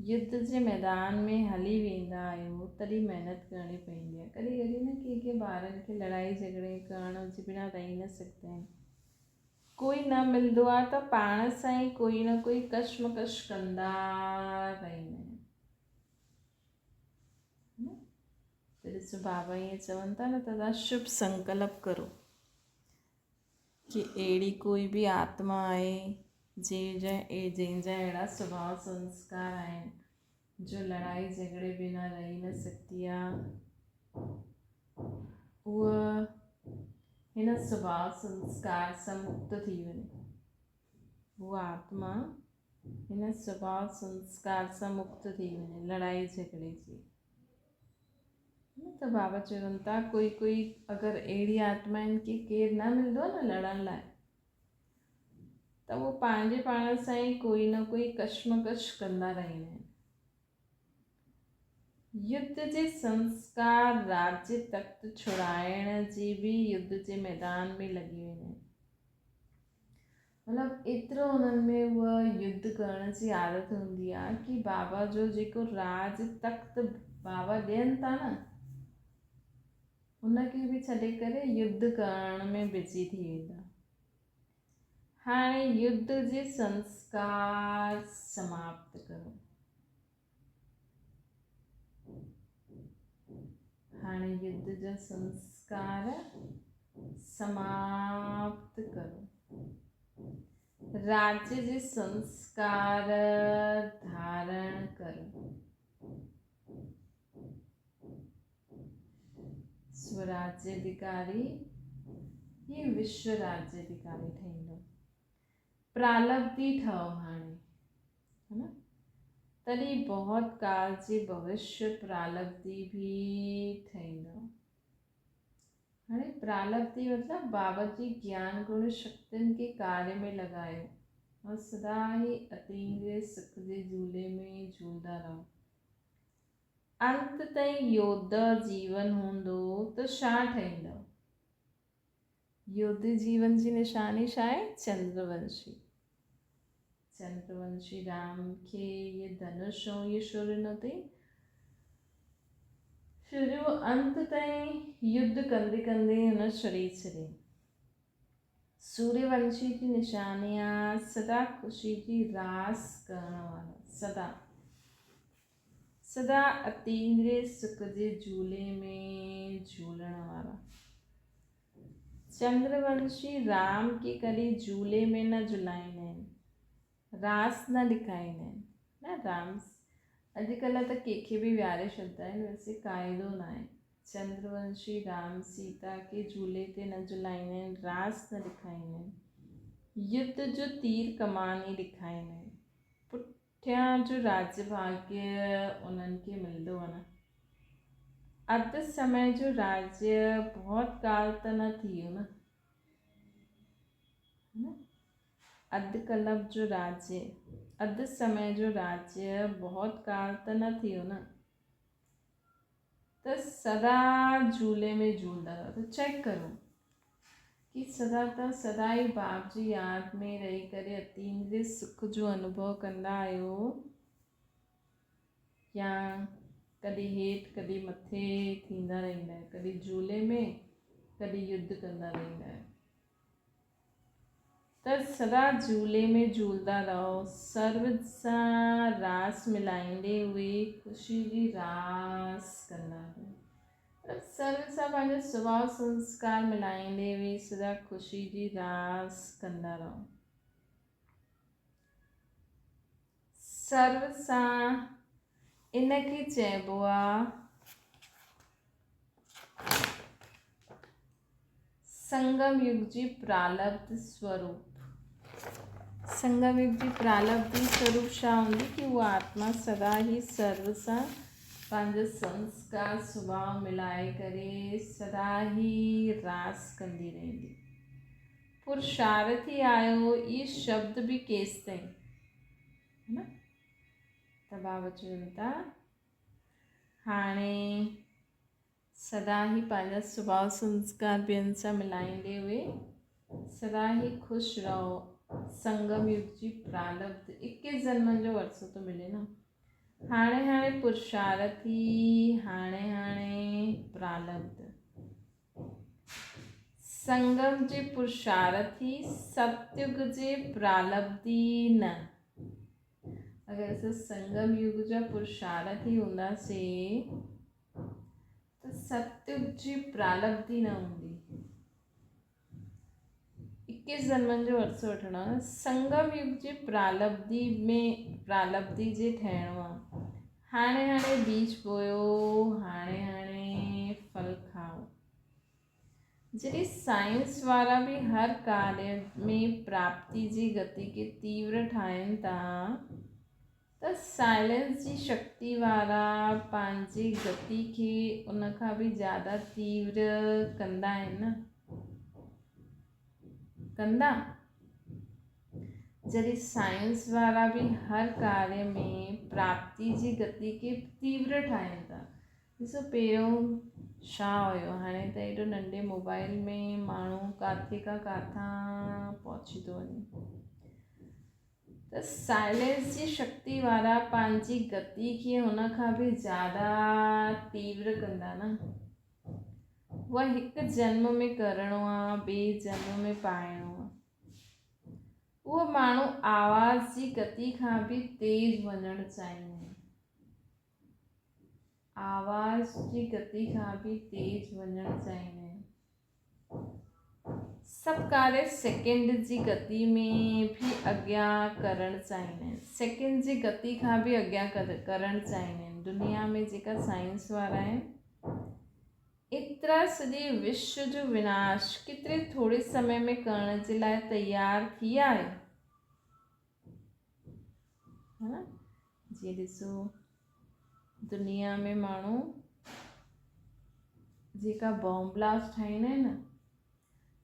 युद्ध जे मैदान में हली वेंदा आहियो तॾहिं महिनत करणी पवंदी आहे। कॾहिं कॾहिं न कंहिं ॿारनि खे लड़ाई झगड़े करण जे बिना रही न सघंदा आहिनि, कोई न मिलंदो आहे त पाण सां ई कोई न कोई कशमकश कंदा रहंदा आहिनि। त ॾिसो बाबा ईअं चवनि था न, तव्हां शुभ संकल्प करो कि अहिड़ी कोई बि आत्मा आहे जंहिंजा अहिड़ा स्वभाव संस्कार आहिनि जो लड़ाई झगड़े बिना रही न सघंदी आहे, उहा हिन स्वभाव संस्कार सां मुक्त थी वञे। उहा आत्मा हिन स्वभाव संस्कार सां मुक्त थी वञे, लड़ाई झगड़े जी। त बाबा चवनि था कोई अगरि अहिड़ी आत्माउनि खे केरु न मिलंदो आहे न लड़ण लाइ, त उहो पंहिंजे पाण सां ई कोई न कोई कशमकश कंदा रहंदा आहिनि। युद्ध जे संस्कार राज्य तख़्त छुड़ाइण जी बि युद्ध जे मैदान में लॻी वेंदा आहिनि। मतिलबु एतिरो उन्हनि में उहा युद्ध करण जी आदत हूंदी आहे कि बाबा जो जेको राज तख़्त बाबा ॾियनि था न, उनखे बि छॾे करे युद्ध करण में बिजी थी वेंदा। हाणे युद्ध जे संस्कार समाप्त करो। हाणे युद्ध जा संस्कार समाप्त करो। राज्य जे संस्कार धारण करो। स्वराज्याधिकारी ये विश्व राज्याधिकारी ठहींदो। प्रालब्धि ठहो हाणे, है न, तॾहिं बहुत काल जे भविष्य प्रालब्धि भी ठहींदो। हाणे प्रालब्धि मतिलबु बाबा जी ज्ञान गुण शक्तियुनि खे कार्य में लॻायो और सदा ही अतीन्द्रिय सुख जे झूले में झूलंदा रहो। अंत ताईं योद्धा जीवन हूंदो त छा ठहींदो? योद्ध जीवन जी निशानी छा आहे? चंद्रवंशी। चंद्रवंशी राम खे ये धनुष ऐं ये शूर्य न अथई, शूर्य अंत ताईं युद्ध कंदे कंदे हुन छॾे छॾे। सूर्यवंशी जी निशानी आहे सदा ख़ुशी जी रास करण वारा, सदा अतीन्द्रिय सुख जे झूले में झूलण वारा। चंद्रवंशी राम खे कॾहिं झूले में न झुलाईंदा आहिनि, रास न ॾेखारींदा आहिनि न। राम अॼुकल्ह त कंहिंखे बि विहारे छॾींदा आहिनि, वैसे क़ाइदो न आहे। चंद्रवंशी राम सीता खे झूले ते न झुलाईंदा आहिनि, रास न ॾेखारींदा आहिनि, युद्ध जो तीर कमान ई ॾेखारींदा आहिनि। पुठियां जो राज्य भाग्य उन्हनि खे मिलंदो आहे न। अधु समय जो राज्य बहुत काल त न थी वियो न, अधु समय जो राज्य बहुत काल त न थी वियो न, त सदा झूले में झूलंदा रहो। तो चेक करो कि सदा ही बाप जी याद में रही करे अतीन्द्रिय सुख जो अनुभव कंदा आहियो, या कॾहिं हेठि कॾहिं मथे थींदा रहंदा आहियो, कॾहिं झूले में कॾहिं युद्ध कंदा रहंदा आहियो। त सदा झूले में झूलंदा रहो, सर्व सां रास मिलाईंदे हुए ख़ुशी जी रास कंदा रहो। सर्व सां पंहिंजो स्वभाव संस्कार मिलाईंदे हुए सदा ख़ुशी जी रास कंदा रहो। सर्व सां इनखे चइबो आहे संगम युग जी प्रालब्ध स्वरूप। संगम युग जी प्रालब्धि स्वरूप छा हूंदी कि उहा आत्मा सदा ही सर्व सां पंहिंजो संस्कार स्वभाव मिलाए करे सदा ही रास कंदी रहंदी। पुरुषार्थी आयो ये शब्द भी केसि ताईं, है न। त बाबा चवनि था हाणे सदा ही पंहिंजा स्वभाव संस्कार ॿियनि सां मिलाईंदे हुए सदा ही ख़ुशि रहो। संगम युग जी प्रालब्ध 21 जन्मनि जो वरसो तो मिले न। हाणे पुरुषार्थी, हाणे प्रालब्ध। संगम जे पुरुषार्थी, सतयुग जे प्रालब्धि न। अगरि असां संगम युग जा पुरुषार्थी हूंदासीं त सतयुग जी प्रालब्धि न हूंदी। 21 जन्मनि जो वरिसो वठणो आहे। संगम युग जी प्रालब्धि जे ठहिणो आहे। हाणे हाणे बीज बोयो, हाणे हाणे फल खाओ। जॾहिं साइंस वारा भी हर कार्य में प्राप्ति जी गति खे तीव्र ठाहिनि था त साइलेंस जी शक्ति वारा पंहिंजी गति खे उन खां बि ज़्यादा तीव्र कंदा आहिनि न, कंदा। जॾहिं साइंस वारा भी हर कार्य में प्राप्ति जी गति खे तीव्र ठाहिनि था। ॾिसो पहिरियों छा हुयो, हाणे त एॾो नंढे मोबाइल में माण्हू किथे खां किथां पहुची थो वञे। त साइलेंस जी शक्ति वारा पंहिंजी गति खे हुन खां बि ज़्यादा तीव्र कंदा न। उहा हिकु जन्म में करिणो आहे, ॿिए जन्म में पाइणो आहे। उहो माण्हू आवाज़ जी गति खां बि तेज़ वञणु चाहींदा आहिनि। आवाज़ जी गति खां बि तेज़ वञणु चाहींदा आहिनि। सभु कार्य सेकेंड जी गति में भी अॻियां करणु चाहींदा आहिनि। सेकेंड जी गति खां बि अॻियां करणु चाहींदा आहिनि। दुनिया में जेका साइंस वारा आहिनि, एतिरा सॼे विश्व जो विनाश केतिरे थोरे समय में करण जे लाइ तयारु थी आहे, है न। जीअं ॾिसो दुनिया में माण्हू जेका बॉम्ब ब्लास्ट ठाहींदा आहिनि न,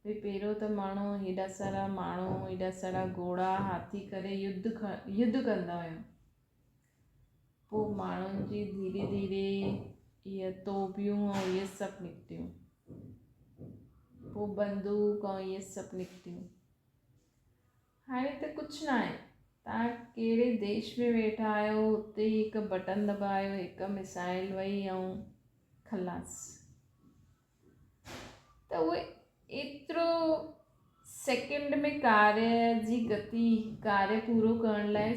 भई पहिरियों त माण्हू हेॾा सारा माण्हू, हेॾा सारा घोड़ा हाथी करे युद्ध कंदा हुया। पोइ माण्हुनि जी धीरे धीरे इहे तोबियूं ऐं इहे सभु निकितियूं, पोइ बंदूक ऐं इहे सभु निकितियूं। हाणे त कुझु न आहे, तव्हां कहिड़े देश में वेठा आहियो, हुते हिकु बटन दबायो, हिकु मिसाइल वई ऐं खलास। त उहे एतिरो सेकेंड में कार्य जी गति, कार्य पूरो करण लाइ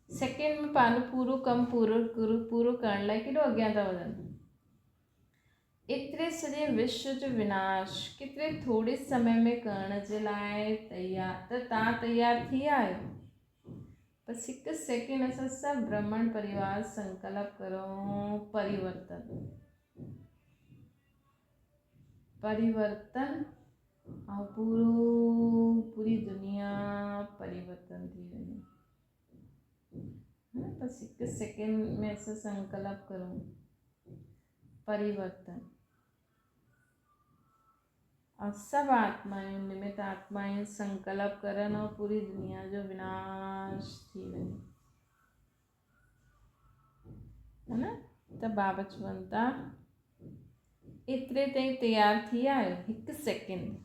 सेकेंड में पंहिंजो पूरो कमु पूरो करण लाइ केॾो अॻियां था वधनि। एतिरे सॼे विश्व जो विनाश केतिरे थोरे समय में करण जे लाइ तव्हां तयारु थी आहियो। बसि हिकु सेकेंड असां सभु ब्रह्मण परिवार संकल्प करो, परिवर्तन ऐं पूरी दुनिया परिवर्तन थी वञे। बसि हिकु सेकेंड में असां संकल्प करूं परिवर्तन, और सभु आत्माएं, निमित आत्माएं संकल्प करनि और पूरी दुनिया जो विनाश थी वञे, है न। त बाबा चवनि था एतिरे ताईं तयारु थी आहियो, हिकु सेकेंड।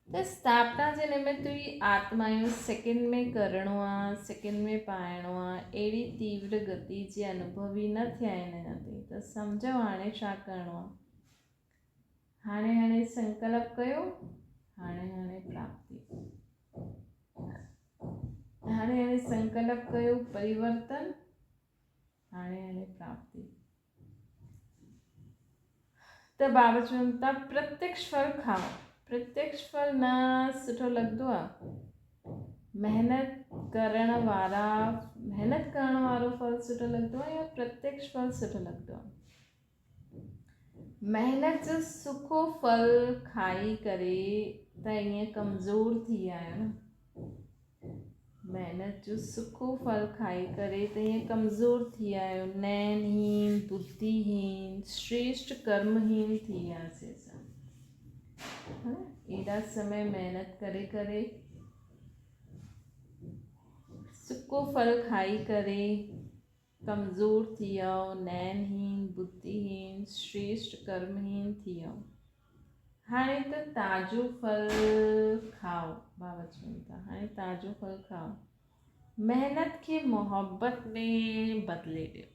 त स्थापना जे निमित्त ही आत्मायूं सेकेंड में करिणो आहे, सेकेंड में पाइणो आहे, अहिड़ी तीव्र गति जे अनुभवी न थिया आहिनि अञा ताईं। त सम्झो हाणे छा करिणो आहे। हाणे हाणे संकल्प कयो, हाणे हाणे प्राप्ति। हाणे हाणे संकल्प कयो परिवर्तन, हाणे हाणे प्राप्ति। त बाबा चवनि था प्रत्यक्ष फल खाओ। प्रत्यक्ष फल न सुठो लॻंदो आहे। महिनत करण वारो फल सुठो लॻंदो आहे या प्रत्यक्ष फल सुठो लॻंदो आहे। महिनत जो सुखो फल खाई करे त ईअं कमज़ोर थी विया आहियो न। महिनत जो सुखो फल खाई करे त ईअं कमज़ोर थी विया आहियो, नैनहीन, बुद्धिहीन, श्रेष्ठ कर्महीन थी वियासीं असां। एॾा समय महिनत करे करे, सुको फल खाई करे कमज़ोर थी वियो, नैनहीन, बुद्धिहीन, श्रेष्ठ कर्महीन थी वियो। हाणे त ताज़ो फल खाओ। बाबा चवनि था हाणे ताज़ो फल खाओ। महिनत खे मोहब्बत में बदिले ॾियो।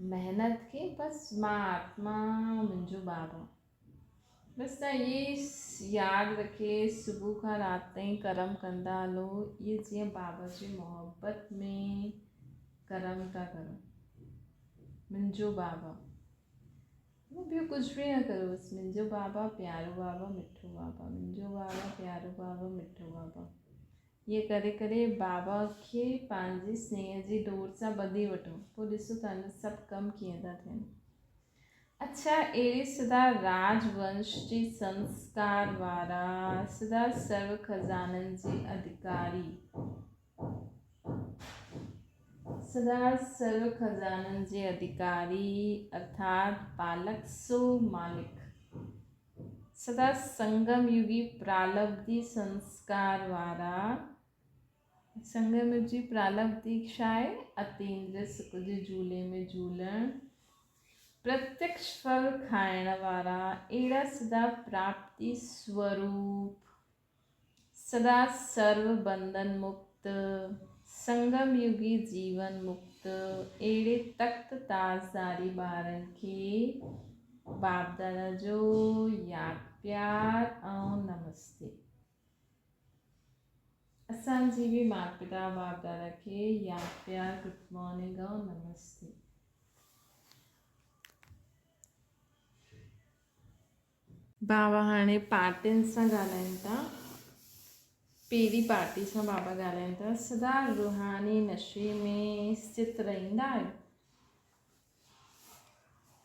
महिनत खे बसि मां आत्मा, मुंहिंजो बाबा, बसि तव्हां इहे यादि रखे सुबुह खां राति ताईं कर्म कंदा हलो। इहे जीअं बाबा जी मोहब्बत में कर्म था करो। मुंहिंजो बाबा, ॿियो कुझु बि न करो, बसि मुंहिंजो बाबा, प्यारो बाबा, मिठो बाबा, मुंहिंजो बाबा, प्यारो बाबा, मिठो बाबा। ये करे करे बाबा खे पंहिंजे स्नेह जी डोर सां ॿधी वठो, पोइ ॾिसो तव्हांजा सभु कमु कीअं था थियनि। अच्छा, अहिड़ी सदा राजवंश जी संस्कार वारा, सदा सर्व खज़ाननि जे अधिकारी, सदा सर्व खजाननि जे अधिकारी अर्थात पालक सो मालिक, सदा संगम युगी प्रालब्धि संस्कार वारा, संगम युग जी प्रालब्धि छा आहे? अतीन्द्र सुख जे झूले में झूलण, प्रत्यक्ष फल खाइण वारा, अहिड़ा सदा प्राप्ति स्वरूप, सदा सर्व बंधन मुक्त, संगम युगी जीवन मुक्त, अहिड़े तख्त ताजदारी ॿारनि खे बाप दादा जो यादि प्यार ऐं नमस्ते। असांजी बि माता पिता बाप दादा खे यादि प्यार, गुड मॉर्निंग ऐं नमस्ते। बाबा हाणे पार्टियुनि सां ॻाल्हाइनि था। पहिरीं पार्टी सां बाबा ॻाल्हाइनि था, सदा रूहानी नशे में स्थित रहंदा आहियो।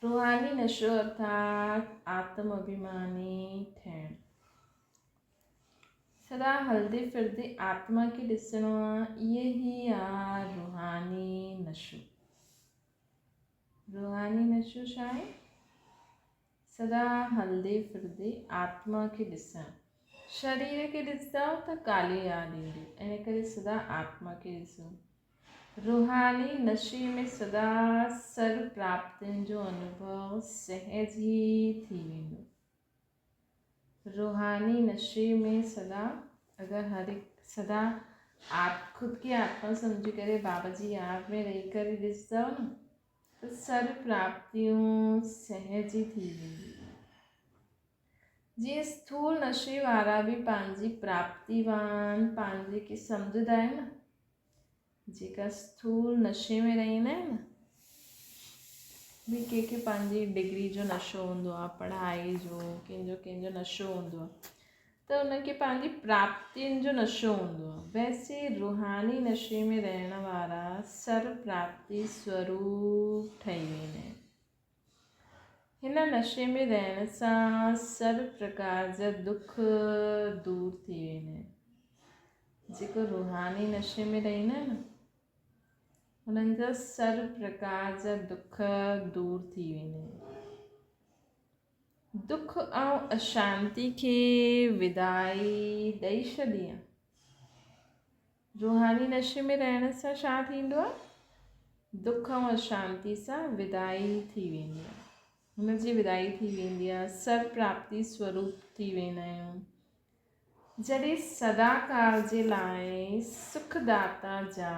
रूहानी नशो अर्थात आत्म अभिमानी ठहिणु, सदा हलंदे फिरंदे आत्मा खे ॾिसणो आहे, इहे ई आहे रूहानी नशो। रूहानी नशो छा आहे? सदा हलंदे फिरंदे आत्मा खे ॾिसणु, शरीर खे ॾिसंदव त काली यादि ईंदी, इन करे सदा आत्मा खे ॾिसो। रूहानी नशे में सदा सर्व प्राप्तियुनि जो अनुभव सहज ई थी वेंदो। रूहानी नशे में सदा, अगरि हर हिकु सदा आप खुदि खे आत्मा सम्झी करे बाबा जी यादि में रही करे ॾिसंदव न, त सर्व प्राप्तियूं सहज ई थी वेंदियूं। जीअं स्थूल नशे वारा बि पंहिंजी प्राप्तिवान पंहिंजे खे सम्झंदा आहिनि न, जेका स्थूल नशे में रहंदा आहिनि न, भी कंहिंखे पंहिंजी डिग्री जो नशो हूंदो आहे, पढ़ाई जो, कंहिंजो नशो हूंदो आहे, त उनखे पंहिंजी प्राप्तियुनि जो नशो हूंदो आहे। वैसे रूहानी नशे में रहण वारा सर्व प्राप्ति स्वरूप ठही वेंदा आहिनि। हिन नशे में रहण सां सर्व प्रकार जा दुख दूर थी वेंदा आहिनि। जेको रूहानी नशे में रहंदा आहिनि न, उन्हनि जा सर्व प्रकार जा दुख दूर थी वेंदा आहिनि। दुख ऐं अशांति खे विदाई ॾेई छॾी आहे। रूहानी नशे में रहण सां छा थींदो आहे? दुख ऐं अशांति सां विदाई थी वेंदी आहे, हुनजी विदाई थी वेंदी आहे, सर्व प्राप्ति स्वरूप थी वेंदा आहियूं। जॾहिं सदाकाल जे लाइ सुखदाता जा,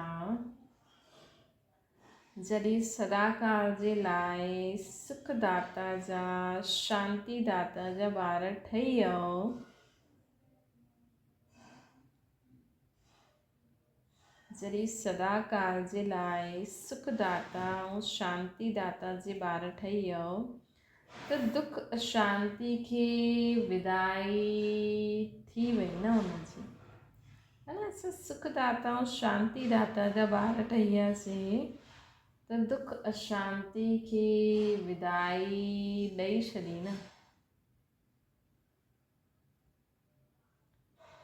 जॾहिं सदाकाल जे लाइ सुखदाता जा, शांतिदाता जा ॿार ठही वियो, जॾहिं सदाकाल जे लाइ सुखदाता ऐं शांतिदाता जे ॿार ठही वियो, त दुख अशांति खे विदाई थी वई न हुनजी, है न। असां सुखदाता ऐं शांतिदाता जा ॿार ठही वियासीं, त दुख अशांति खे विदाई ॾेई छॾी न,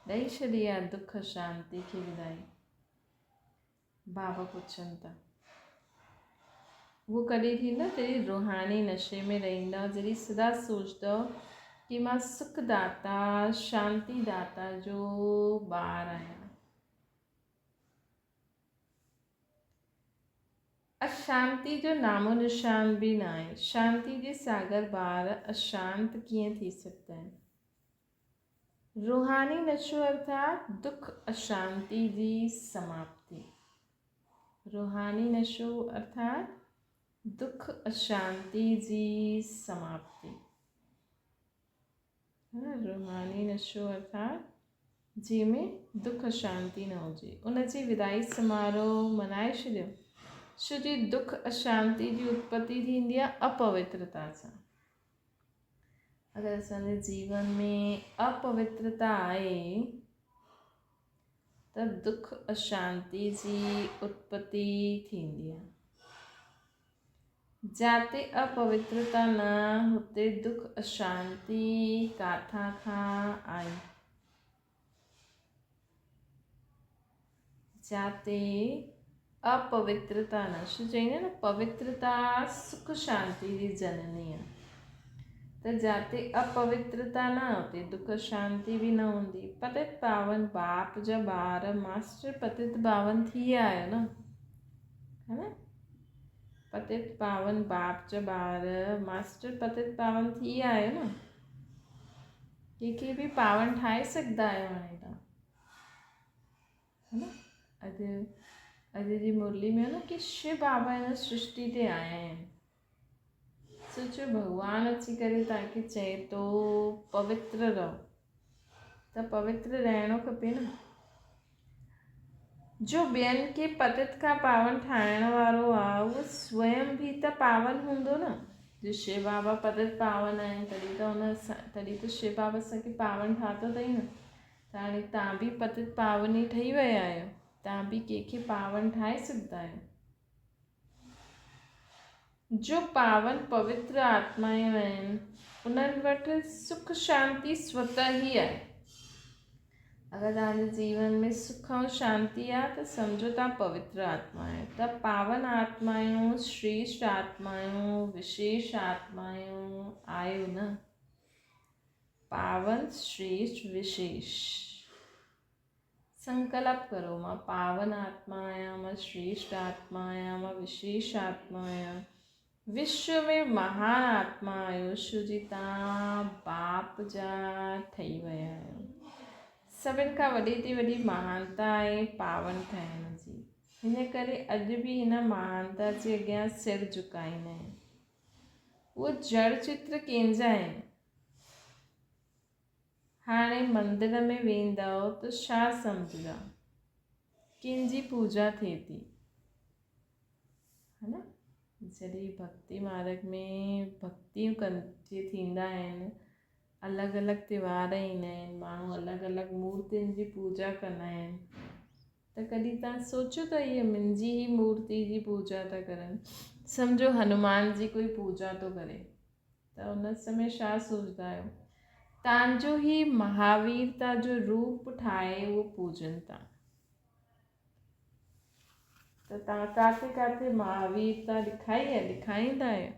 ॾेई छॾी आहे दुख अशांति खे विदाई। बाबा पुछनि था, वो कॾहिं थींदो? जॾहिं रूहानी नशे में रहंदा, जॾहिं सदा सोचंदव कि मां सुखदाता शांतिदाता जो ॿार आहियां। अशांति जो नामो निशान बि न आहे। शांति जे सागर ॿार अशांत कीअं थी सघंदा आहिनि? रूहानी नशो अर्थात दुख अशांति जी समाप्ति। रूहानी नशो अर्थात दुख अशांति जी समाप्ति। रूहानी नशो अर्थात जंहिंमें दुख अशांति न हुजे, उनजी विदाई समारोह मनाए छॾियो। छो जी दुख अशांति जी उत्पत्ति थींदी आहे अपवित्रता सां। अगरि असांजे जीवन में अपवित्रता आहे त दुख अशांति जी उत्पत्ति थींदी आहे। जाते अपवित्रता न हुते दुख अशांति काथां खां आई। जाते अपवित्रता न, छो चईंदा न पवित्रता सुख शांति जी जननी आहे, त जाते अपवित्रता न हुते दुख शांति बि न हूंदी। पतित पावन बाप जा ॿार मास्टर पतित पावन थी विया आहियो न, है न। पतित पावन बाप जा ॿार मास्टर पतित पावन थी विया आहियो न। कंहिंखे बि पावन ठाहे सघंदा आहियो हाणे तव्हां, है न। अॼु जी मुरली में न कि शिव बाबा हिन सृष्टि ते आया आहिनि। सोचो भॻवानु अची करे तव्हांखे चए थो पवित्र रहो, त पवित्र रहणो खपे न। जो ॿियनि खे पतित खां पावन ठाहिण वारो आहे उहो स्वयं बि त पावन हूंदो न। जो शिव बाबा पतित पावन आहिनि तॾहिं त शिव बाबा असांखे पावन ठातो अथई न। त हाणे तव्हां बि पतित पावन ई ठही विया आहियो, तव्हां बि कंहिंखे पावन ठाहे सघंदा आहियो। जो पावन पवित्र आत्मायूं आहिनि उन्हनि वटि सुख शांति स्वतः ई आहे। अगरि तव्हांजे जीवन में सुख ऐं शांति आहे त सम्झो तव्हां पवित्र आत्मा आहियो। त पावन आत्मायूं, श्रेष्ठ आत्मायूं, विशेष आत्मायूं आहियो न। पावन, श्रेष्ठ, विशेष। संकल्प करो, मां पावन आत्मा आहियां, मां श्रेष्ठ आत्मा आहियां, मां विशेष आत्मा आहियां। विश्व में महान आत्मा आहियो, छो जी तव्हां बाप जा ठही विया आहियो। सभिनि खां वॾी ते वॾी महानता आहे पावन ठहिण जी। हिन करे अॼु बि हिन महानता जे अॻियां सिर झुकाईंदा आहिनि। उहे जड़ चित्र कंहिंजा आहिनि। हाणे मंदर में वेंदव त छा सम्झंदा, कंहिंजी पूजा थिए थी, है न। जॾहिं भक्ति मार्ग में भक्तियूं थींदा आहिनि, अलॻि अलॻि त्योहार ईंदा आहिनि, माण्हू अलॻि अलॻि मूर्तियुनि जी पूजा कंदा आहिनि। त कॾहिं तव्हां सोचो त इहे मुंहिंजी ई मूर्ति जी पूजा था करनि। सम्झो हनुमान जी कोई पूजा थो करे त उन समय छा सोचंदा आहियो, तव्हांजो ई महावीरता जो रूप ठाहे उहो पूजनि था। त तव्हां किथे किथे महावीरता ॾेखारींदा आहियो।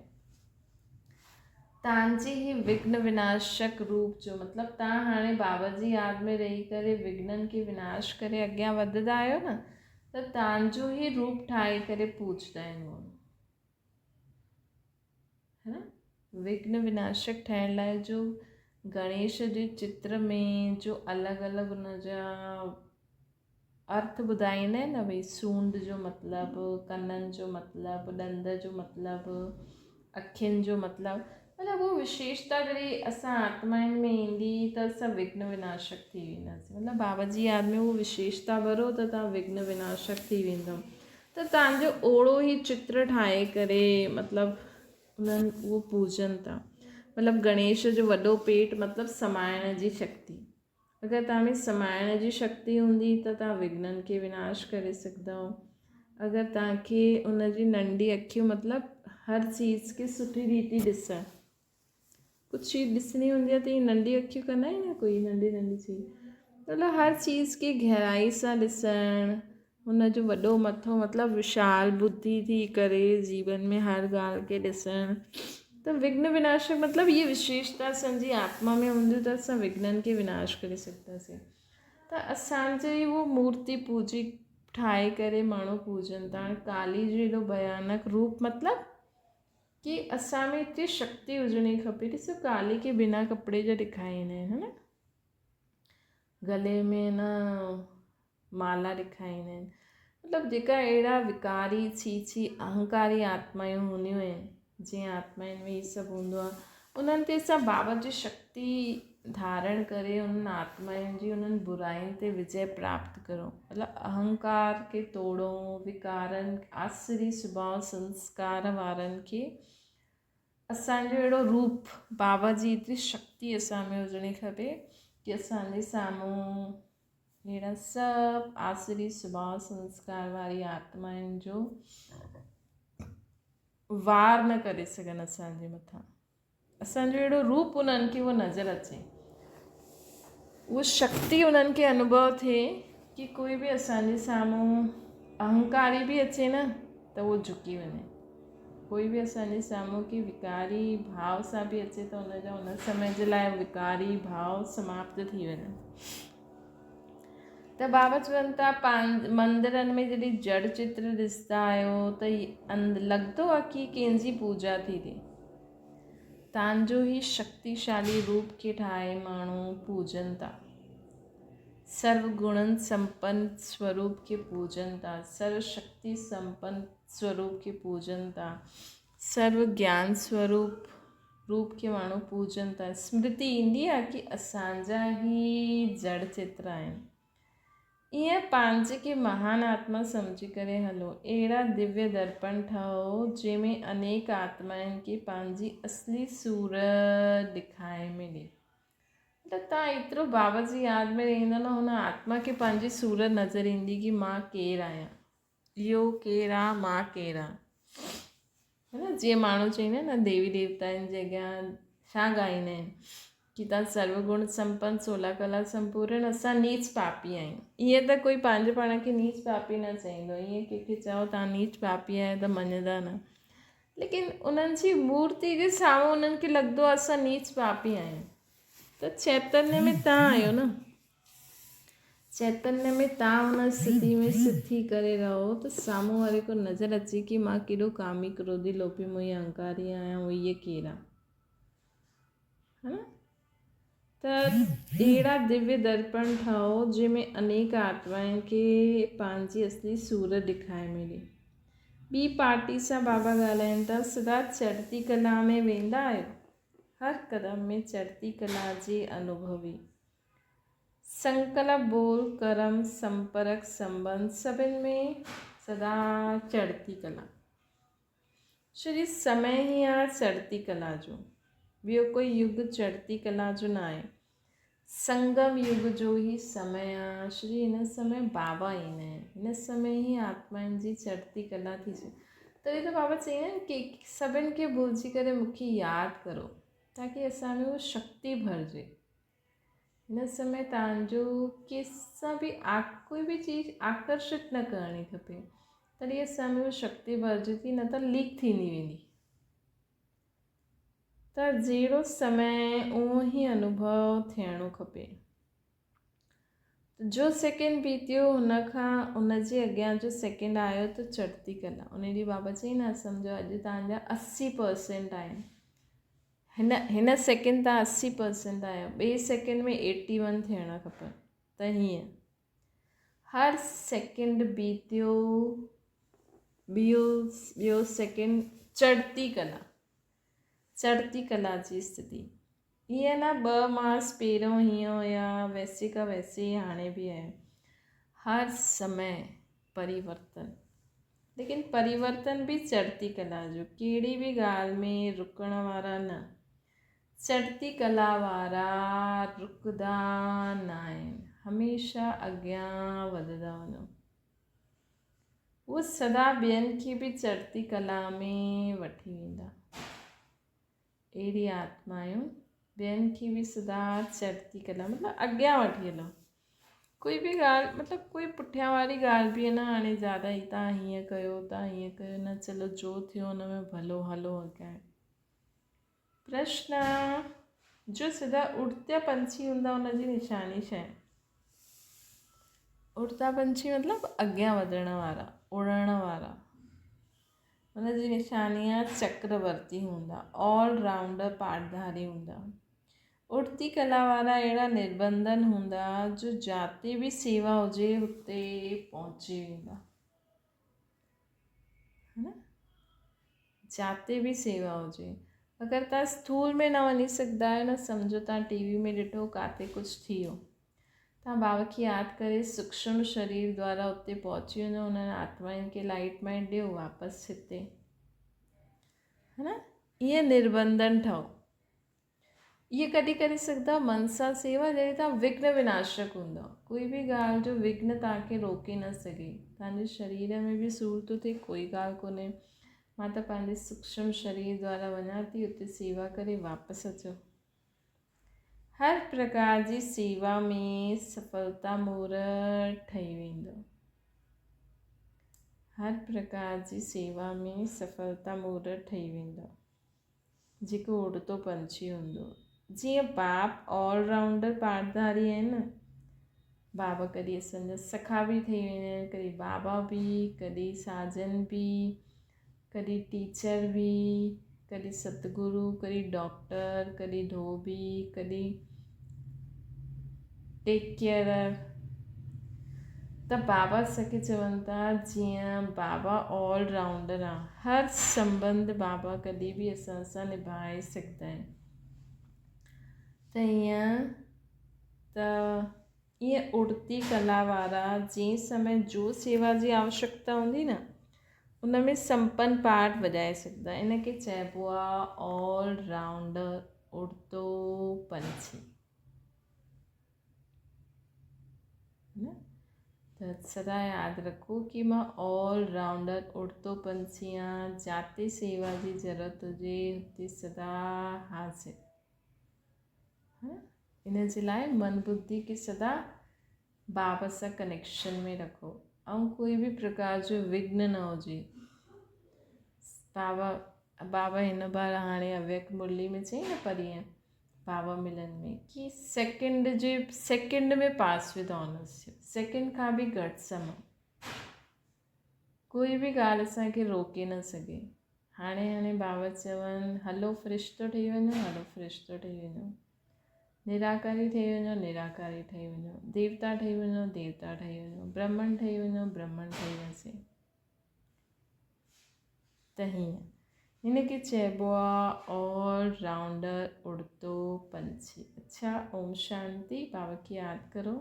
तव्हांजे ई विघ्न विनाशक रूप जो मतिलबु तव्हां हाणे बाबा जी यादि में रही करे विघ्ननि खे विनाश करे अॻियां वधंदा आहियो न, त तव्हांजो ई रूप ठाहे करे पूजंदा आहिनि उहो, है न। विघ्न विनाशक ठहिण लाइ जो गणेश जे चित्र में जो अलॻि अलॻि उन जा अर्थ ॿुधाईंदा आहिनि न, भई सूंड जो मतिलबु, कननि जो मतिलबु, ॾंद जो मतिलबु, अखियुनि जो मतिलबु, मतिलबु उहो विशेषता जॾहिं असां आत्माउनि में ईंदी त असां विघ्न विनाशक थी वेंदासीं। मतिलबु बाबा जी यादि में उहो विशेषता भरो त तव्हां विघ्न विनाशक थी वेंदव। त तव्हांजो ओड़ो ई चित्र ठाहे करे मतिलबु उन्हनि उहो पूजनि था। मतिलबु गणेश जो वॾो पेट मतिलबु समाइण जी शक्ति। अगरि तव्हां में समाइण जी शक्ति हूंदी त तव्हां विघ्ननि खे विनाश करे सघंदव। अगरि तव्हांखे उनजी नंढी अखियूं मतिलबु हर चीज़ खे सुठी रीति ॾिसणु, कुझु चीज़ ॾिसणी हूंदी आहे त हीअ नंढी अखियूं कंदा आहिनि न, कोई नंढी नंढी चीज़, मतिलबु हर चीज़ खे गहराई सां ॾिसणु, हुनजो वॾो मथो मतिलबु विशाल बुद्धि थी करे जीवन में हर ॻाल्हि खे ॾिसणु। त विघ्न विनाशक मतिलबु इहे विशेषता असांजी आत्मा में हूंदियूं त असां विघ्ननि खे विनाश करे सघंदासीं। त असांजे उहो मूर्ति पूजी ठाहे करे माण्हू पूजनि था। काली जो एॾो भयानक रूप मतिलबु कि असां में एतिरी शक्ति हुजणी खपे। ॾिसो काली खे बिना कपिड़े जा ॾेखारींदा आहिनि, है न। गले में न माला ॾेखारींदा आहिनि। मतिलबु जेका अहिड़ा विकारी छी अहंकारी आत्मायूं हूंदियूं आहिनि, जीअं आत्माउनि में इहे सभु हूंदो आहे। उन्हनि ते असां बाबा जी शक्ति धारण करे उन्हनि आत्माउनि जी उन्हनि बुराइनि ते विजय प्राप्त करो, मतिलबु अहंकार खे तोड़ो, विकारनि आसुरी स्वभाव संस्कार वारनि खे असांजो अहिड़ो रूप, बाबा जी एतिरी शक्ति असां में हुजणी खपे कि असांजे साम्हूं अहिड़ा सभु आसुरी स्वभाव संस्कार वारी आत्माउनि जो वार न करे सघनि असांजे मथां। असांजो अहिड़ो रूप उन्हनि खे उहो नज़र अचे, उहा शक्ति उन्हनि खे अनुभव थिए कि कोई बि असांजे साम्हूं अहंकारी बि अचे न त उहो झुकी वञे, कोई बि असांजे साम्हूं की विकारी भाव सां बि अचे त उनजा उन समय जे लाइ विकारी भाव समाप्त थी वञनि। त बाबा चवनि था मंदरनि में जॾहिं जड़ चित्र ॾिसंदा आहियो त लॻंदो आहे कि कंहिंजी पूजा थी थिए, तव्हांजो ई शक्तिशाली रूप खे ठाहे माण्हू पूजनि था, सर्व गुणनि संपन्न स्वरूप खे पूजनि था, सर्व शक्ति संपन्न स्वरूप खे पूजनि था, सर्व ज्ञान स्वरूप रूप खे माण्हू पूजनि था। स्मृति ईंदी आहे कि असांजा ई जड़ चित्र आहिनि। ईअं पंहिंजे खे महान आत्मा सम्झी करे हलो, अहिड़ा दिव्य दर्पण ठहो जंहिंमें अनेक आत्माउनि खे पंहिंजी असली सूरत ॾेखारे मिले। त तव्हां एतिरो बाबा जी यादि में रहंदा न, हुन आत्मा खे पंहिंजी सूरत नज़र ईंदी कि मां केरु आहियां, इहो केरु आहे, मां केरु आहे, है न। जीअं माण्हू चवंदा आहिनि न देवी देवताउनि जे अॻियां छा ॻाईंदा आहिनि कि तव्हां सर्वगुण संपन्न 16 कला संपूर्ण, असां नीच पापी आहियूं। ईअं त कोई पंहिंजे पाण खे नीच पापी न चईंदो, ईअं कंहिंखे चओ तव्हां नीच पापी आहियो त मञंदा न, लेकिन उन्हनि जी मूर्ति जे साम्हूं उन्हनि खे लॻंदो आहे असां नीच पापी आहियूं। त चैतन्य में तव्हां आहियो न, चैतन्य में तव्हां हुन स्थिति में स्थित थी करे रहो त साम्हूं वारे को नज़र अचे कि मां केॾो कामी क्रोधी लोभी मोही अहंकारी आहियां, उहो इहे केरु आहे, है न। त अहिड़ा दिव्य दर्पण ठहो जंहिंमें अनेक आत्माउनि खे पंहिंजी असली सूरत ॾेखारे मिले। ॿी पार्टी सां बाबा ॻाल्हाइनि था, सदा चढ़ती कला में वेंदा आहियो, हर कदम में चढ़ती कला जे अनुभवी, संकल्प बोल कर्म संपर्क संबंध सभिनि में सदा चढ़ती कला। श्री समय ही आहे चढ़ती कला जो, ॿियो कोई युग चढ़ती कला जो न आहे, संगम युग जो ही समय आहे। श्री हिन समय बाबा ईंदा आहिनि, हिन समय ही आत्माउनि जी चढ़ती कला थी सघे। तॾहिं त बाबा चईंदा आहिनि कि सभिनि खे भुलिजी करे मूंखे यादि करो ताकि असां में उहो शक्ति भरिजे। हिन समय तव्हांजो कंहिंसां बि कोई बि चीज़ आकर्षित न करणी खपे, तॾहिं असां में उहा शक्ति भरिजे थी, न त लीक थींदी वेंदी। त जहिड़ो समय उहो ई अनुभव थियणो खपे। जो सेकेंड बीतियो हुन जे अॻियां जो सेकेंड आयो त चढ़ती कला। उन ॾींहुं बाबा चई न, सम्झो अॼु तव्हांजा 80% आहिनि, हिन सेकेंड तव्हां 80% आहियो, ॿिए सेकेंड में 81 थियणा खपनि। त हीअं हर सेकेंड बीतियो ॿियो सेकेंड चढ़ती कला जी स्थिति। ईअं न 2 मास पहिरियों हीअं हुया, वैसे का वैसे ही हाणे बि आहे। हर समय परिवर्तन, लेकिन परिवर्तन भी चढ़ती कला जो, कहिड़ी बि ॻाल्हि में रुकण वारा न, चढ़ती कला वारा रुकदा न आहिनि, हमेशह अॻियां वधंदा वञो। उहे सदा ॿियनि खे बि चढ़ती कला में वठी वेंदा। अहिड़ी आत्मायूं ॿियनि खे बि सदा चढ़ती कला मतिलबु अॻियां वठी हलो। कोई बि ॻाल्हि मतिलबु कोई पुठियां वारी ॻाल्हि बि आहे न, हाणे ज़्यादा ई तव्हां हीअं कयो, तव्हां हीअं कयो, न चलो जो थियो हुन में भलो हलो अॻियां। प्रश्न जो सदा उड़ता पंछी हूंदा हुनजी निशानी छा आहे? उड़ता पंछी मतिलबु अॻियां वधण वारा, उड़ण वारा, हुनजी निशानी आहे चक्रवर्ती हूंदा, ऑल राउंडर पाठधारी हूंदा। उड़ती कला वारा अहिड़ा निर्बंधन हूंदा जो जाते बि सेवा हुजे हुते पहुची वेंदा, है न। जाते बि सेवा हुजे, अगरि तव्हां स्थूल में न वञी सघंदा आहियो न, सम्झो तव्हां टीवी में ॾिठो किथे कुझु थी वियो, तव्हां बाबा खे यादि करे सूक्ष्म शरीर द्वारा उते पहुची वञो, उन्हनि आत्माउनि खे लाइट माइंड ॾियो वापसि हिते, है न। ईअं निर्बंधन ठहो। इहे कॾहिं करे सघंदा मन सां सेवा जॾहिं तव्हां विघ्न विनाशक हूंदव। कोई बि ॻाल्हि जो विघ्न तव्हांखे रोके न सघे। तव्हांजे शरीर में बि सूर थो थिए, कोई ॻाल्हि कोन्हे, मां त पंहिंजे सूक्ष्म शरीर द्वारा वञा थी, उते सेवा करे वापसि अचो। हर प्रकार जी सेवा में सफलता मूर्त ठही वेंदो। हर प्रकार जी सेवा में सफलता मूर्त ठही वेंदो, जेको उड़तो पंछी हूंदो। जीअं बाप ऑलराउंडर पाठधारी आहिनि न, बाबा कॾहिं असांजा सखा बि थी वेंदा आहिनि, कॾहिं बाबा बि, कॾहिं साजन बि, कॾहिं टीचर बि, कॾहिं सतगुरु, कॾहिं डॉक्टर, कॾहिं धोबी, कॾहिं टेक केयर। त बाबा असांखे चवनि था जीअं बाबा ऑलराउंडर आहे, हर संबंध बाबा कॾहिं बि असां सां निभाए सघंदा आहिनि। त ईअं उड़ती कला वारा जंहिं समय जो सेवा जी आवश्यकता हूंदी न, उन में संपन्न पाठ वॼाए सघंदा। इन खे चइबो आहे ऑलराउंडर, उड़तो पंछी, न। त सदा यादि रखो कि मां ऑलराउंडर उड़तो पंछी आहियां। जिते सेवा जी ज़रूरत हुजे हुते सदा हाज़िर। इन जे लाइ मन बुद्धि खे सदा बाबा सां कनेक्शन में रखो, ऐं कोई बि प्रकार जो विघ्न न हुजे। बाबा हिन बार हाणे अव्यक्त मुरली में चई न परीहं बाबा मिलन में कि सेकेंड में पास विद ऑनर्स, सेकेंड खां बि घटि समय कोई बि ॻाल्हि असांखे रोके न सघे। हाणे बाबा चवनि हलो फ़रिश्तो ठही वञो, हलो फ़रिश्तो ठही वञो, निराकारी ठही वञो, निराकारी ठही वञो, देवता ठही वञो, देवता ठही वञो, ब्राह्मण ठही वञो, ब्राह्मण ठही वञो। त हीअं हिनखे चइबो आहे ऑलराउंडर उड़तो पंछी। अच्छा, ओम शांति। बाबा खे यादि करो।